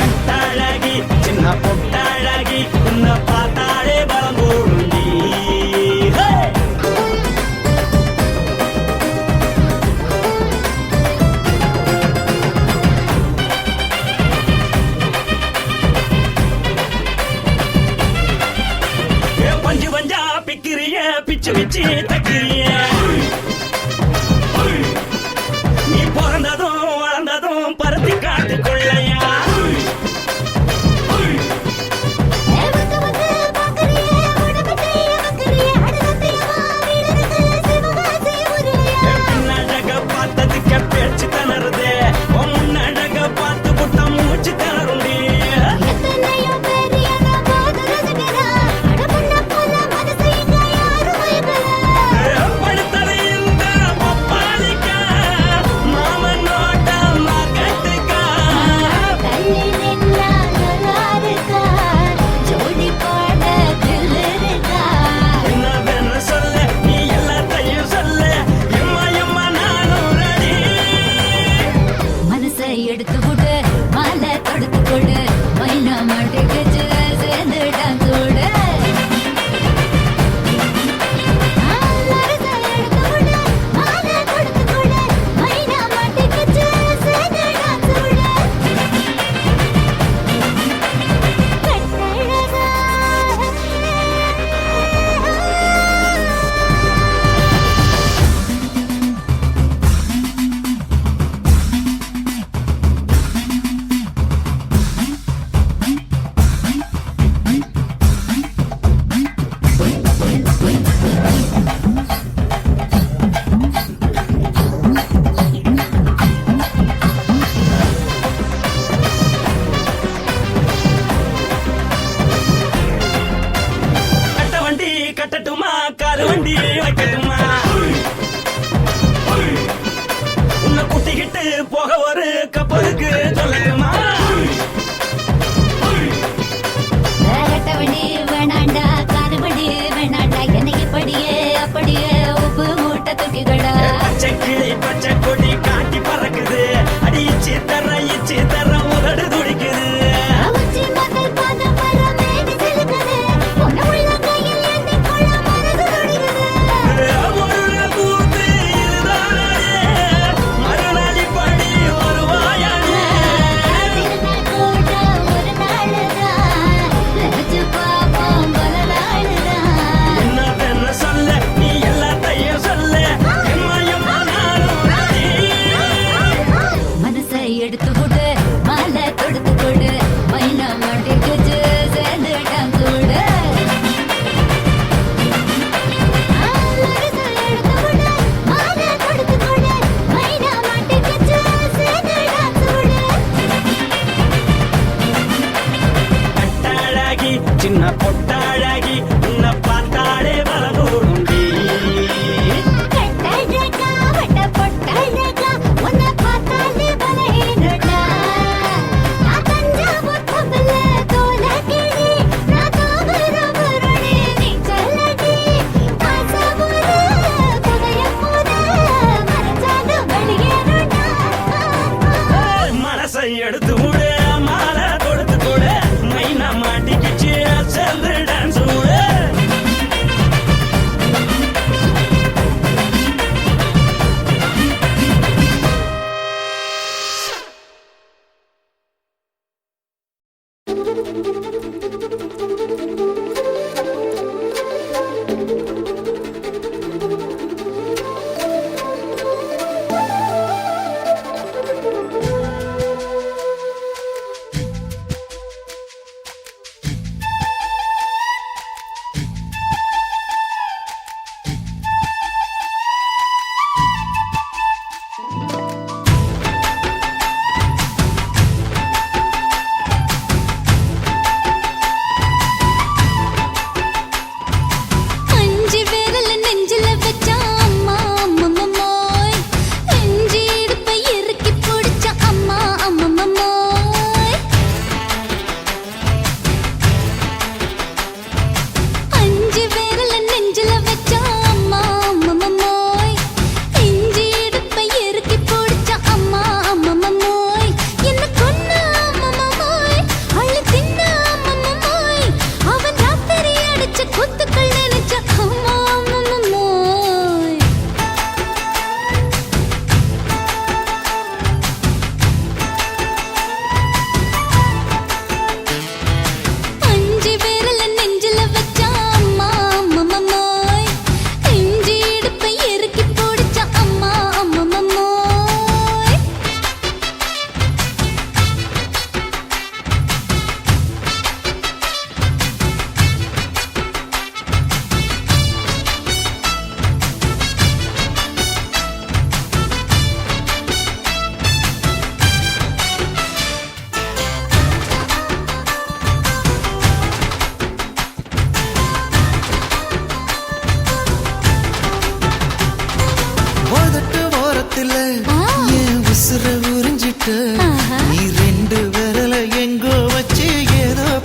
கட்டாழகி சின்ன பொட்டாழகி உன்னை பார்த்தாலே பலங்கூடுண்டி பஞ்சு பஞ்சா பிக்கிறிய பிச்சு பிச்சு தக்கிறிய நீ பிறந்ததும் வளர்ந்ததும் பருத்தி காட்டு கொள்ளையா வந்து வந்து பார்க்கறியே, உடம்பு கைய வைக்கறியே, அடுத்தத்தையமா வீரருக்கு சிவகாசி உருளையா. பின்னழக பார்த்ததுக்கு பேச்சு திணறுதே உன் முன்னழக பார்த்து புட்ட மூச்சு திணறுண்டி எத்தனையோ பேர் என்ன போது ரசிக்கிறா, அடபுள்ள போல மனசை இங்க யாரும் வைக்கல.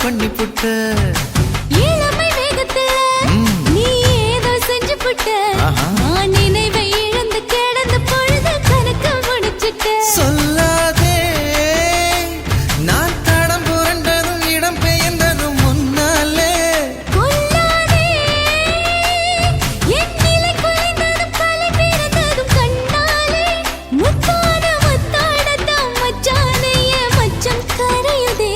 பண்ணி புட்ட இளமை வேகத்துல நீ ஏதோ செஞ்சு புட்ட நான் நினைவை இழந்து கிடந்த பொழுது கணக்கு முடிச்சிட்ட சொல்லாதே நான் தடம் புரண்டதும் இடம் பெயர்ந்ததும் முன்னாலே கொல்லாதே என் நிலை குலைந்ததும் கலை பிறந்ததும் கண்ணாலே முத்தான முத்தாடத்தான் மச்சானே என் மச்சம் கரையுதே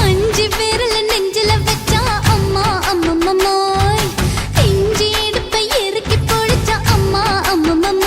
அஞ்சு விரல நெஞ்சில வச்சா அம்மா அம்மம்மம்மோய் இஞ்சி இடுப்பை இறுக்கி பொழிச்சா அம்மா அம்மம்மம்மோய்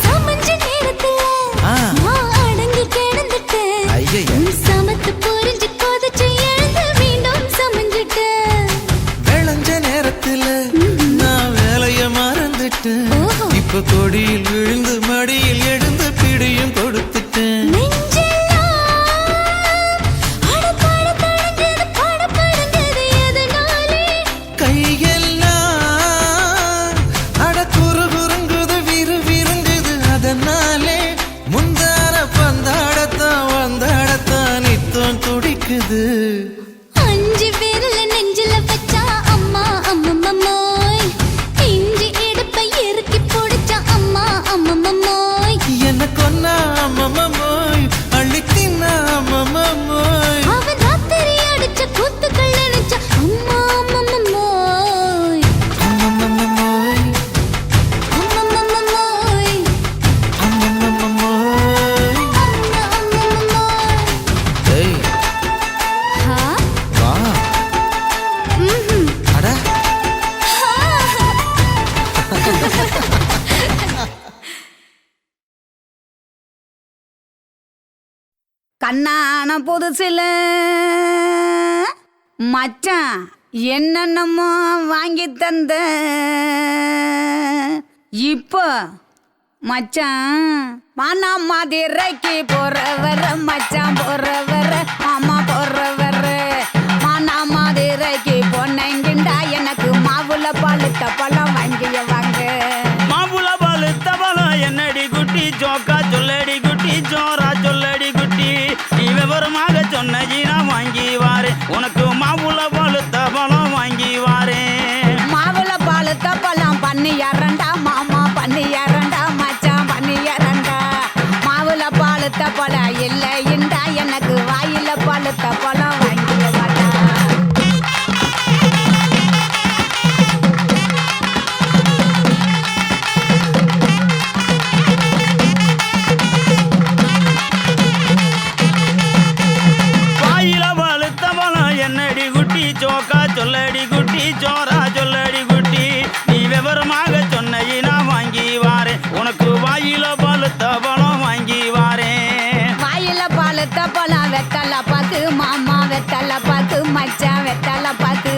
சமஞ்ச நேரத்துல நான் அடங்கி கிடந்துட்டேன் ஐயைய. நீ சமத்து புரிஞ்சு கொதிச்சு எழுந்து மீண்டும் சமஞ்சிட்டேன் விளைஞ்ச நேரத்துல நான் வேலைய மறந்துட்டேன் ஓஹோ. இப்ப கொடியில் விழுந்து மடியில் எழுந்து பிடியும் கொடுத்துட்டேன் நெஞ்செல்லாம் அடப்பாட தடஞ்சது படபடந்தது எதனாலே கையெல்லாம் அட குறு குறுங்குது விறு விருங்குது அதனாலே முந்தார பந்தாடத்தான் வந்தாடத்தான் நித்தம் துடிக்குது அஞ்சு விரல நெஞ்சில வச்சா அம்மா அம்மம்மம்மோய் இஞ்சி இடுப்பை இறுக்கி பொடிச்சா அம்மா அம்மம்மம்மோய் என்ன கொன்னா அம்மம்மோய் அள்ளி தின்னா அம்மம்மோய் அவன் ராத்திரி அடிச்ச கூத்துக்கள் நினைச்சா அம்மா அம்மம்மம்மோய் அம்மம்மோய் அம்மம்மம்மோய் அம்மம்மோய் அம்மா அம்மம்மம்மோய் ஏய் ஹா வா ம்ஹும் அட கண்ணான புதுசில மச்சான் என்னென்னமோ வாங்கி தந்த இப்போ மச்சான் மானா மதுரைக்கு போறவர் மச்சான் போறவர் மாமா போறவர் மானா மதுரைக்கு பொன்னங்கிண்டா எனக்கு மாவுல பழுத்த பழம் வாங்கிய வாங்க மாம்புல பழுத்த பழம் என்னடி குட்டி ஜோக்கா சொல்லடி குட்டி ஜோரா சொல்லடி குட்டி நீ விவரமாக சொன்னி நான் வாங்கி வாரேன் உனக்கு மாம்புல பழுத்த பழம் வாங்கி வாரேன் மாவுல பழுத்த பழம் பண்ணி இரண்டா மாமா பண்ணி இரண்டா மச்சான் பண்ணி இரண்டா மாவுல பழுத்த பழம் இல்லைண்டா எனக்கு வாயில பழுத்த பழம் வாங்கிய வாடா வாயில பழுத்த பழம் என்னடி குட்டி ஜோக்கா சொல்லடி குட்டி ஜோரா சொல்லடி குட்டி நீ விவரமாக சொன்னி நான் வாங்கி வாரேன் உனக்கு வாயில பழுத்த பழம் வாங்கி வாரேன் வாயில பழுத்த பழம் வெத்தல பாத்து மாமா வெத்தல பாத்து மச்சான் வெத்தல பாத்து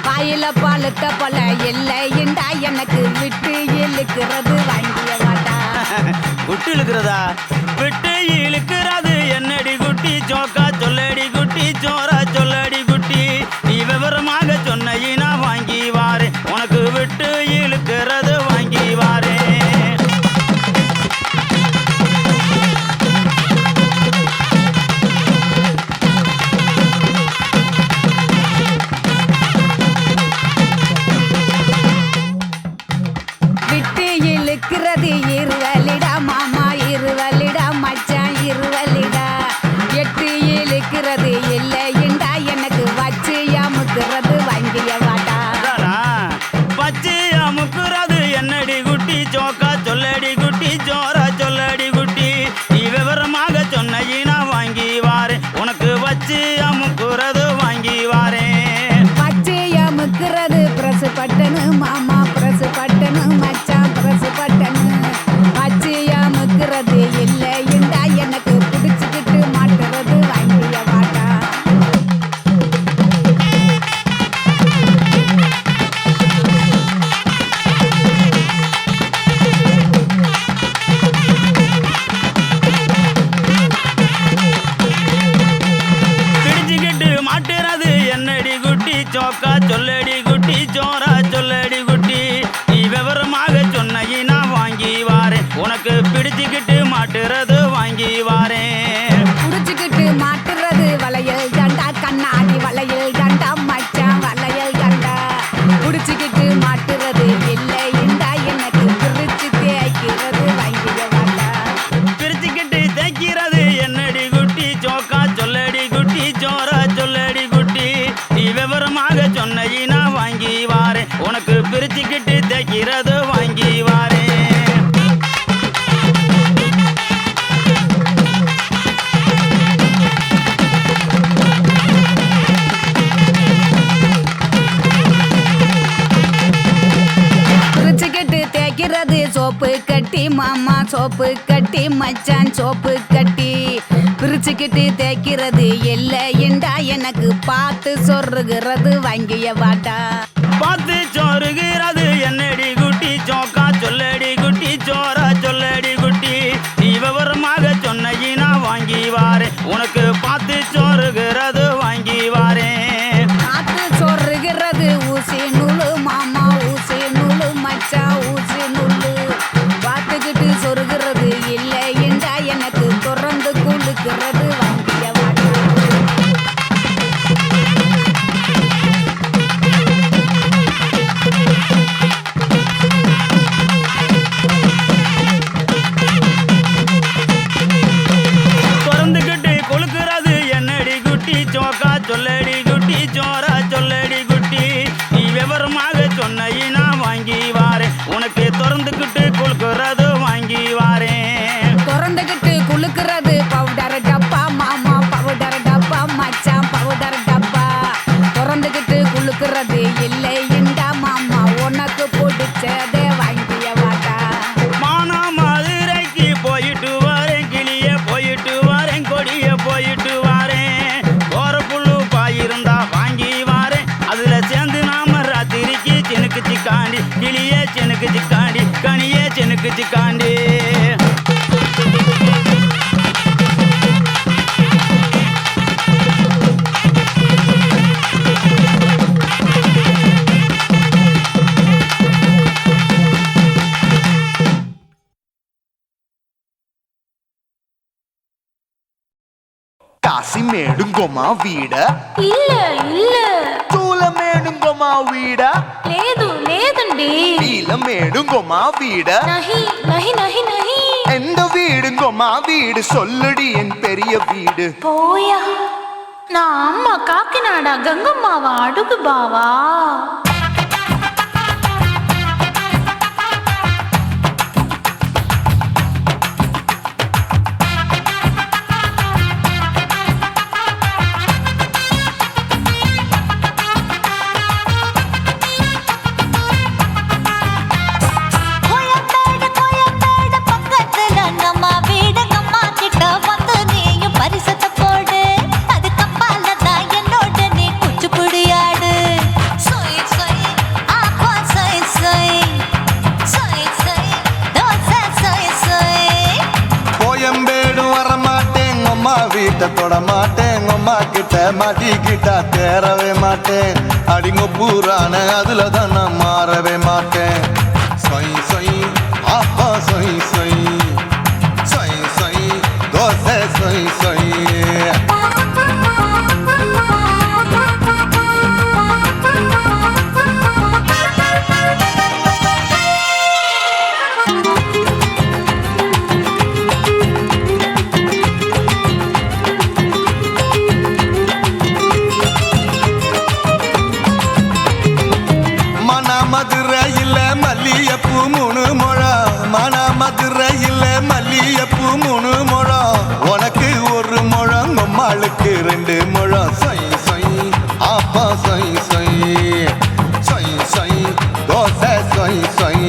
வாயில பழுத்த பழம் இல்லைண்டா எனக்கு விட்டு இழுக்கிறது வாங்கிய வாடா குட்டி இழுக்கிறதா விட்டு இழுக்கிறது என்னடி குட்டி ஜோக்கா சொல்லடி குட்டி ஜோரா சொல்லடி குட்டி நீ விவரமாக சொன்னி நான் வாங்கி வாரேன் உனக்கு விட்டு இழுக்கிறது வாங்கி வாரேன் விட்டு இழுக்கிறது இருவலிடா மாமா இருவலிடா மச்சான் இருவலிடா எட்டு இழுக்கிறது இல்லைண்டா எனக்கு வச்சு அமுக்குறது ஜோக்கா சொல்லடி குட்டி ஜோரா சொல்லடி குட்டி நீ விவரமாக சொன்ன வாங்கி வாரேன் உனக்கு பிடிச்சுக்கிட்டு மாட்டுறது வாங்கி வாரேன் புடிச்சுக்கிட்டு மாட்டுறது வளையல் தண்டா கண்ணாடி வளையல் தண்டா மச்சான் வளையல் தண்டா புடிச்சுக்கிட்டு மாட்டுறது இல்லை இந்தா எனக்கு பிரிச்சு தேய்க்கிறது வாங்கிய வாண்டா பிரிச்சுக்கிட்டு தைக்கிறது என்னடி குட்டி ஜோக்கா சொல்லடி குட்டி ஜோரா சொல்லடி குட்டி நீ விவரமாக சொன்ன வாங்கி வாரேன் உனக்கு பிரிச்சுக்கிட்டு தைக்கிறது வாங்கி வாரேன் பிரிச்சுக்கிட்டு தேய்க்கிறது சோப்பு கட்டி மாமா சோப்பு கட்டி மச்சான் சோப்பு கட்டி பிரிச்சுக்கிட்டு தேய்க்கிறது இல்லை இண்டா எனக்கு பார்த்து சொருகிறது வாங்கிய வாட்டா பார்த்து சோறுகிறது என்னடி குட்டி ஜோக்கா சொல்லடி குட்டி ஜோரா சொல்லடி குட்டி நீ விவரமாக சொன்ன வாங்கி வாரேன் உனக்கு பார்த்து சோறுகிறது வாங்கி வாரேன் பார்த்து சொருகிறது ஊசி நூலு மாமா ஊசி நூலு மச்சான் ஊசி நூலு பார்த்துக்கிட்டு சொருகிறது இல்லை இண்டா எனக்கு தொடர்ந்து குளுக்கிறது வாங்கிய வாட்டா திறந்துக்கிட்டு கொழுக்கிறது என்னடி குட்டி ஜோக்கா சொல்லடி குட்டி ஜோரா சொல்லடி குட்டி நீ விவரமாக சொன்ன வாங்கி வாரேன் உனக்கு திறந்துக்கிட்டு கொழுக்கிறது வாங்கி வாரேன் திறந்துக்கிட்டு குளுக்கிறது பவுடர் டப்பா மாமா பவுடர் டப்பா மச்சான் பவுடர் டப்பா திறந்துக்கிட்டு குளுக்கிறது இல்லை இண்டா மாமா உனக்கு பிடிச்சதே வாங்கிய வாட்டா மானா மதுரைக்கு போயிட்டு வரேன் கிளிய போயிட்டு வரேன் கொடிய போயிட்டு வரேன் போற புல்லு பாயிருந்தா வாங்கி வாரேன் அதுல சேர்ந்து நாம ராத்திரிக்கு செனுக்கு சிக்காண்டி கிளிய செனுக்கு சிக்காண்டி கனிய செனுக்கு சிக்காண்டி కాశీమేడుంగోమా వీడ இல்ல இல்ல తూలమేడుంగోమా వీడ లేదు లేదండి నీలమేడుంగోమా వీడ நஹி நஹி நஹி நஹி எந்த வீடுங்கோமா வீடு சொல்லுடி என் பெரிய வீடு போயா நான் அம்மா காக்கிநாடா கங்கம்மாவா அடுகு பாவா தொட மாட்டேன் அம்மா கிட்ட மாட்டிக்கிட்டா தேரவே மாட்டேன் அடிங்க பூரான அதுல தான் நான் மாறவே மாட்டேன் சொய் சொய் அப்பா சொய் சொய் சொய் சொய் தோசை சொய் சொய் மதுரையில் மல்லியப்பூ 3 முழம் மன மதுரையில் மல்லியப்பூ 3 முழம் உனக்கு 1 முழம் நம்மளுக்கு 2 முழம் சொய் சொய் அப்பா சொய் சொய் சொய் சொய் தோசை சொய் சொய்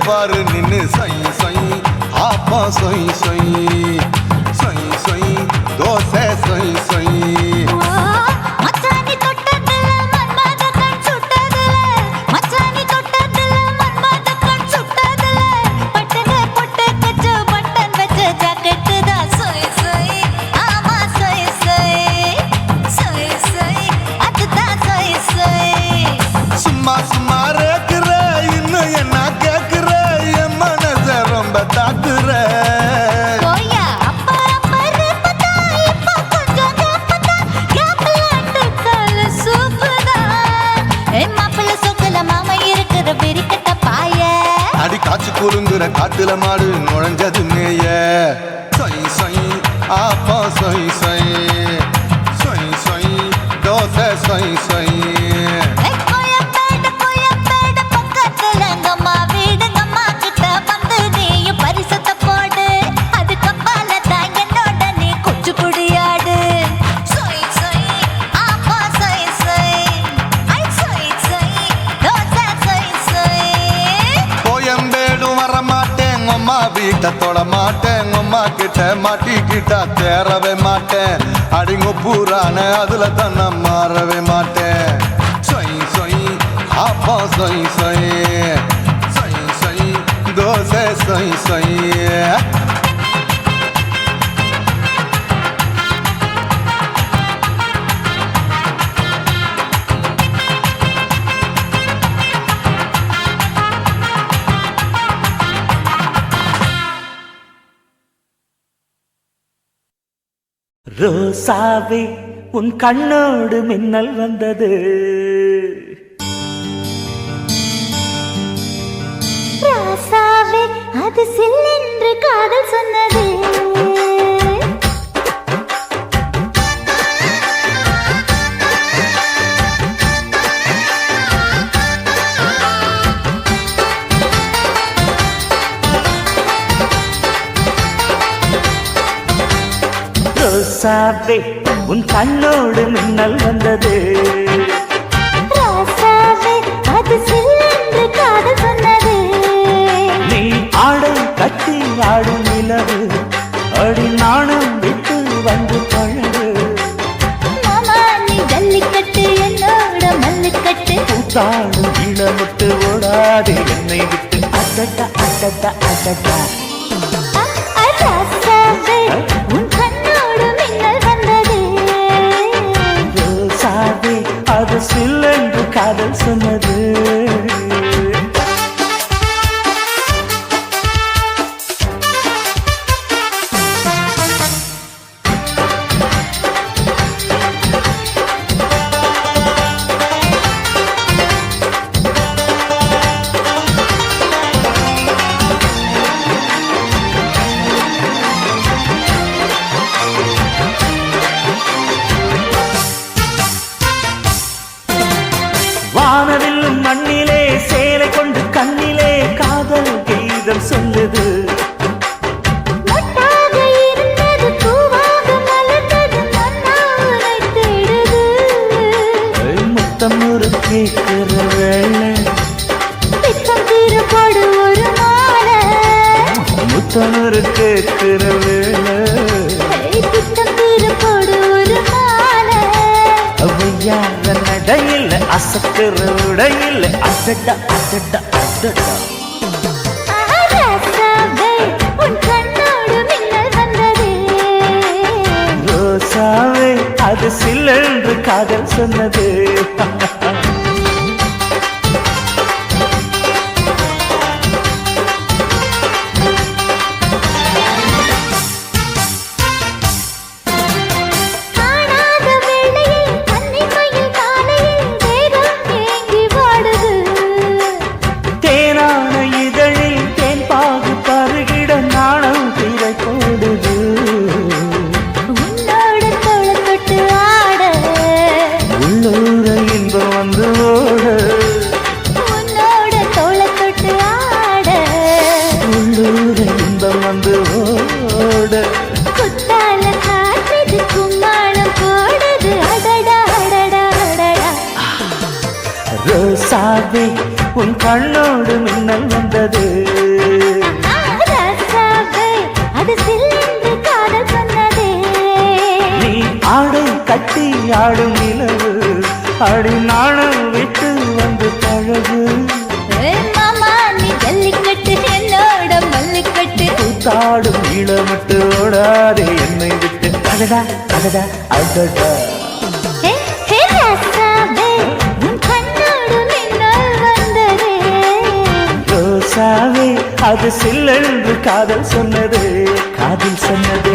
பாரு நின்னு சை சை ஆப்பா சை சை சை சை தோசை சை சை மச்சானி தொட்டதுல மன்மத கண் சுட்டதுல மச்சானி தொட்டதுல மன்மத கண் சுட்டதுல பட்டன பொட்டு கச்சு பட்டன் வச்ச ஜாக்கெட் தான் சோய் சோய் ஆமா சோய் சோய் சோய் சோய் அதுதான் சோய் சோய் சும்மா சும்மா ரேக்குற இன்னும் என்ன கேக்குற என் மனச ரொம்ப தாக்குற கோயா அப்பா ரப்பதா இப்ப கொஞ்சம் கேப்பதா கேப்பலாட்டு கால சூப்பரா ஏ மாப்பிள்ள சொக்கல மாமா இருக்கிற வெறிக்கட்ட பாய அடி காய்ச்சி குறுங்குற காட்டுல மாடு நுழைஞ்சது மேய சை சை ஆப்பா சை சை சை சை தோசை சை சை கோயம்பேடு பக்கத்துல எங்கம்மா வீடுங்கம்மா கிட்ட வந்து நீயும் பரிசத்தை போடு அதுக்கு பால தான் என்னோட நீ குச்சி குடியாடு சொய் சொய் ஆப்பா சொய் சொய் ஐ சொய் சொய் தோசை சொய் சொய் கோயம்பேடும் வர மாட்டேன் அம்மா வீட்டை தொட மாட்டேன் அம்மா கிட்ட மாட்டிக்கிட்டா தேரவே மாட்டேன் அடிங்க பூரான அதுல தான் நான் மாறவே மாட்டேன் சொய் சொய் ஆப்பா சொய் சொய் சொய் சொய் தோசை சொய் சொய் ரோசாவே உன் கண்ணோடு மின்னல் வந்தது ராசாவே அது சில்லென்று காதல் சொன்னது ரோசாவே உன் கண்ணோடு மின்னல் வந்தது ராசாவே அது சில்லென்று காதல் சொன்னது நீ ஆடை கட்டி ஆடும் நிலவு அடி நாணம் விட்டு வந்து பழகு மாமா நீ ஜல்லிக்கட்டு என்னோட மல்லுக்கட்டு கூத்தாடும் இளமுட்டு ஓடாது என்னை விட்டு அடடா அடடா அடடா ராசாவே உன் கண்ணோடு மின்னல் வந்தது ரோசாவே அது சில்லென்று காதல் சொன்னது வானவில்லும் மண்ணிலே சேலை கொண்டு கண்ணிலே காதல் கீதம் சொல்லுது மொட்டாக இருந்தது பூவாக மலர்ந்தது மன்னாரை தேடுது முத்தம் ஒரு கேட்கிற வேளை பித்தம் தீரப்படு ஒரு மாலை முத்தம் ஒரு கேட்கிற வேளை பித்தம் தீரப்படு ஒரு மாலை அவையார நடையில் அசக்கிற உடையில் அடடா அடடா அடடா ராசாவே உன் கண்ணோடு மின்னல் வந்தது ரோசாவே அது சில்லென்று காதல் சொன்னது காணாத வேளையில் கன்னிமையில் காலையில் தேகம் ஏங்கி வாடுது தேனான இதழில் தேன் பாகு பருகிட நாணம் திரை போடுது உன்னோட தோள தொட்டு ஆட உள்ளூர இன்பம் வந்து ஓட உன்னோட தோள தொட்டு ஆட உள்ளூர இன்பம் வந்து ஓட குத்தால காற்றுது கும்மாளம் போடுது அடடா அடடா அடடா ரோசாவே உன் கண்ணோடு மின்னல் வந்தது என்னோட மல்லிக்கட்டு கூத்தாடும் ஈழமிட்டு ஓடாதே என்னை விட்டு அடடா அடடா அடடா ஹே, ஹே ராசாவே, உன் கண்ணோடு மின்னல் வந்ததே. ரோசாவே அது சில்லென்று காதல் சொன்னது காதல் சொன்னது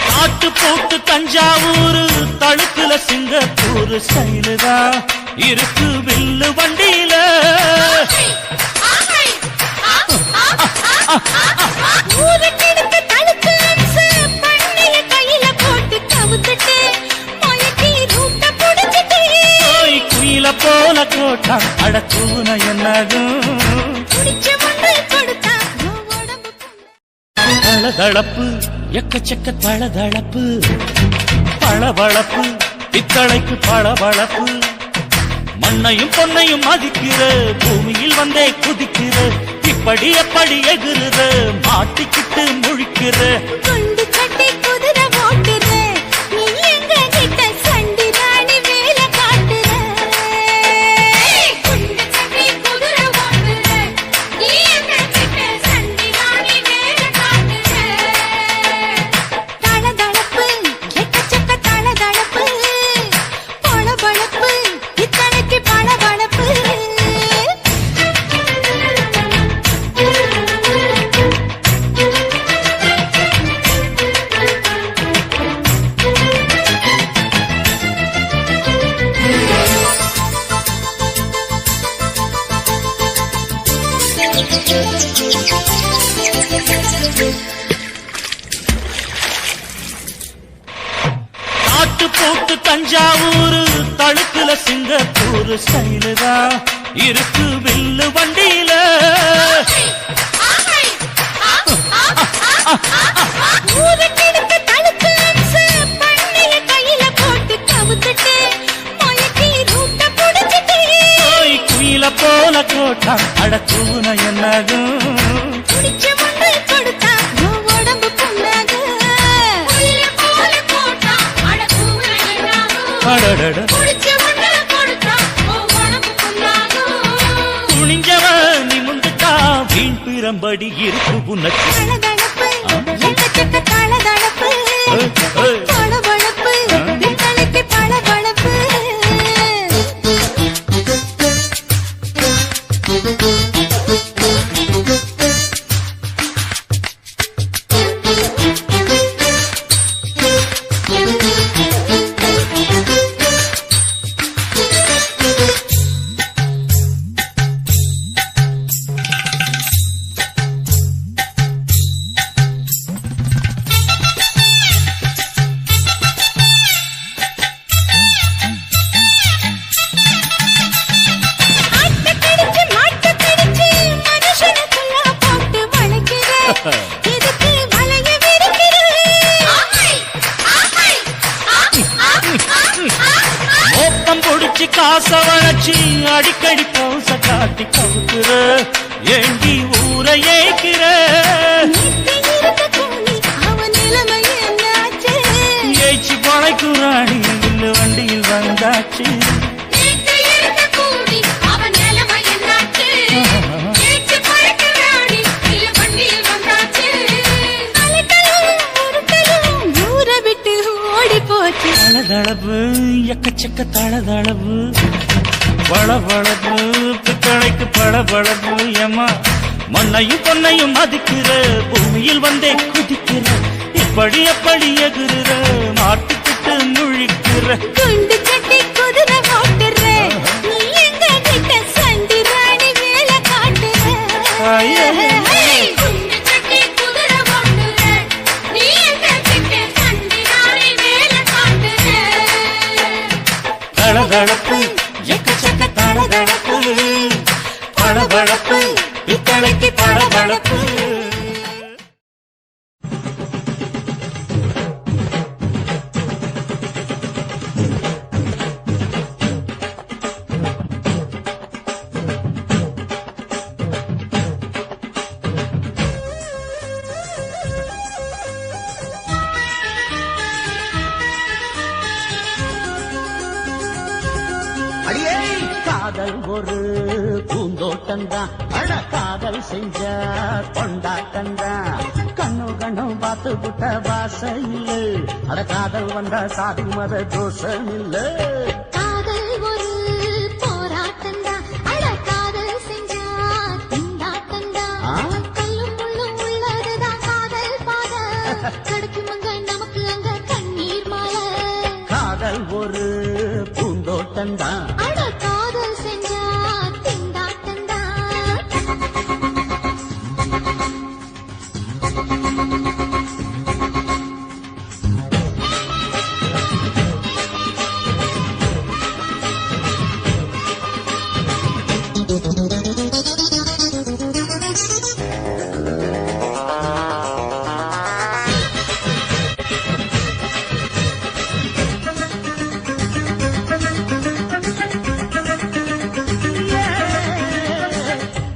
நாட்டு போட்டு தஞ்சாவூர் தழுக்குல சிங்கப்பூர் சைலுதா இருக்கு வில்லு வண்டியில ஊருக்கெடுத்து தழுக்கு அம்சு, பண்ணைய கையில போட்டு கவுத்துட்டு, மயக்கி ரூட்ட புடிச்சிட்டு, குயில போல கோட்டா அடக்கூன என்னதும் குடிச்ச ஒன்று கொடுத்தா உன் உடம்பு தளதளப்பு எக்கச்சக்க தளதளப்பு பளபளப்பு பித்தளைக்கு பளபளப்பு மண்ணையும் பொன்னையும் மதிக்கிற பூமியில் வந்தே குதிக்கிற இப்படி எப்படி எகுறுற மாட்டிக்கிட்டு முழிக்கிற குண்டு சட்டி குதிரை ஓட்டுற, நீ எங்க கிட்ட சண்டி ராணி வேலை காட்டுற. குண்டு சட்டி குதிரை ஓட்டுற, நீ எங்க கிட்ட சண்டி ராணி வேலை காட்டுற. தளதளப்பு, எக்கச்சக்க தளதளப்பு, பளபளப்பு, இத்தனைக்கு பளபளப்பு. நாட்டு போட்டு தஞ்சாவூர் தழுக்குல சிங்கப்பூர் சைலுதா இருக்கு வில்லு வண்டியில ஊருக்கெடுத்து தழுக்கு அம்சு, பண்ணைய கையில போட்டு கவுத்துட்டு, மயக்கி ரூட்ட புடிச்சிட்டு, குயில போல கோட்டா அடக்கூன என்னதும் குடிச்ச ஒன்று கொடுத்தா உன் உடம்பு புண்ணாகு. குயில போல போட்டா அடக்கூற என்னாகும். அடடட குடிச்ச ஒன்று கொடுத்தா உன் உடம்பு புண்ணாகும். துணிஞ்சவன் நிமிந்துட்டா வீண் பிறம்படி இருக்கு உனக்கு தளதளப்பு, எக்கச்சக்க தளதளப்பு, பளபளப்பு, இத்தனைக்கு பளபளப்பு. ஆட்டக்கடிச்சு, மாட்டக்கடிச்சு, மனுஷனுக்குள்ள போட்டு வளைக்கிற, இதுக்கு வளைய விரிக்கிற. மோப்பம் பொடிச்சு காச வளைச்சு அடிக்கடி பௌச காட்டி கவுக்குற ஏண்டி ஊரை ஏய்க்கிற நேத்து இருந்த கூலி, அவன் நிலைமை என்னாச்சு? ஏய்ச்சி பழைக்குறாணி வில்லு வண்டியில் வந்தாச்சு நேத்து இருந்த கூலி, அவன் நிலைமை என்னாச்சு? நேற்று பழக்கறாடி, இல்ல வண்டியில் வந்தாச்சு. அலட்டலும், உருட்டலும், ஊரை விட்டு ஓடி போச்சு. தளதளவு எக்கச்சக்க தளதளவு பளபளப்பு பித்தளைக்கு பளபளப்பு ஏமா மண்ணையும் பொன்னையும் மதிக்கிற பூமியில் வந்தே குதிக்கிற இப்படி எப்படி எகுறுற மாட்டிக்கிட்டு முழிக்கிற குண்டு சட்டி குதிரை ஓட்டுற, நீ எங்க கிட்ட சண்டி ராணி வேலை காட்டுற. குண்டு சட்டி குதிரை ஓட்டுற, நீ எங்க கிட்ட சண்டி ராணி வேலை காட்டுற. தளதளப்பு எக்கச்சக்க தளதளப்பு பளபளப்பு பித்தளைக்கு பளபளப்பு காதல் ஒரு பூந்தோட்டம்தான் அட காதல் செஞ்ச கொண்டாட்டம்தான் கண்ணு கண்ணும் பார்த்து புட்ட வாசம் இல்ல அட காதல் வந்தா சாதி மத தோஷம் இல்ல காதல் ஒரு போராட்டம்தான் அட காதல் செஞ்சா திண்டாட்டம்தான் கல்லும் முள்ளும் உள்ளதுதான் காதல் பாத கிடைக்கும் அங்க நமக்கு அங்க கண்ணீர் மாலை காதல் ஒரு பூந்தோட்டம்தான் அட காதல் செஞ்சா திண்டாட்டம்தான்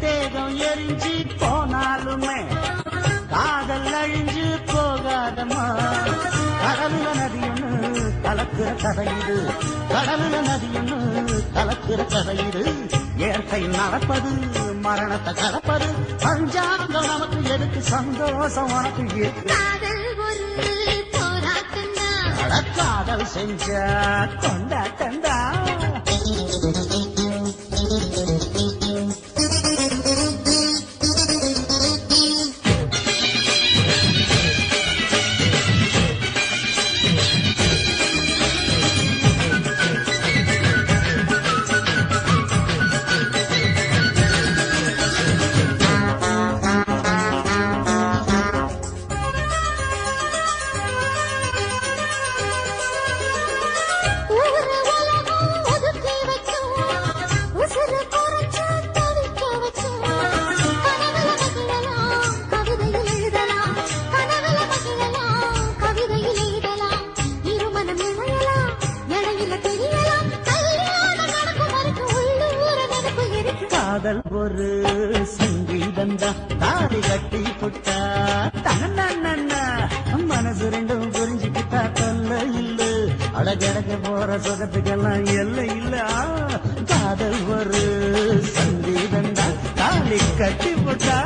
தேகம் எரிஞ்சு போனாலுமே காதல் அழிஞ்சு போகாதம்மா கடலுல நதியொன்னு கலக்கிற கதையிடு கடலுல நதியொன்னு கலக்கிற கதையிடு இயற்கை நடப்பது மரணத்தை கலப்பது பஞ்சாங்கம் நமக்கு எதுக்கு சந்தோஷம் உனக்கு எதுக்கு காதல் ஒரு போராட்டம்தான் காதல் செஞ்ச கொண்டாட்டந்தா ஊரு உலகம் ஒதுக்கி வைக்கும் உசுறு குறைச்சு தவிக்க வைக்கும் கனவுல மகிழலாம் கவிதையில் எழுதலாம் கனவுல மகிழலாம் கவிதையில் எழுதலாம் இருமனம் இணையலாம் இடையில தெரியலாம் கல்யாணம் நடக்கும் வரைக்கும் உள்ளூர நினைப்பு இருக்கு காதல் ஒரு சங்கீதந்தா தாடி கட்டி புட்டா தன்னா மனசு ரெண்டும் புரிஞ்சுக்கிட்டா தொல்ல இல்ல அடகடக்க போற சுகத்துக்கெல்லாம் எல்லை இல்ல காதல் ஒரு சங்கீதந்தா தாடி கட்டி புட்டா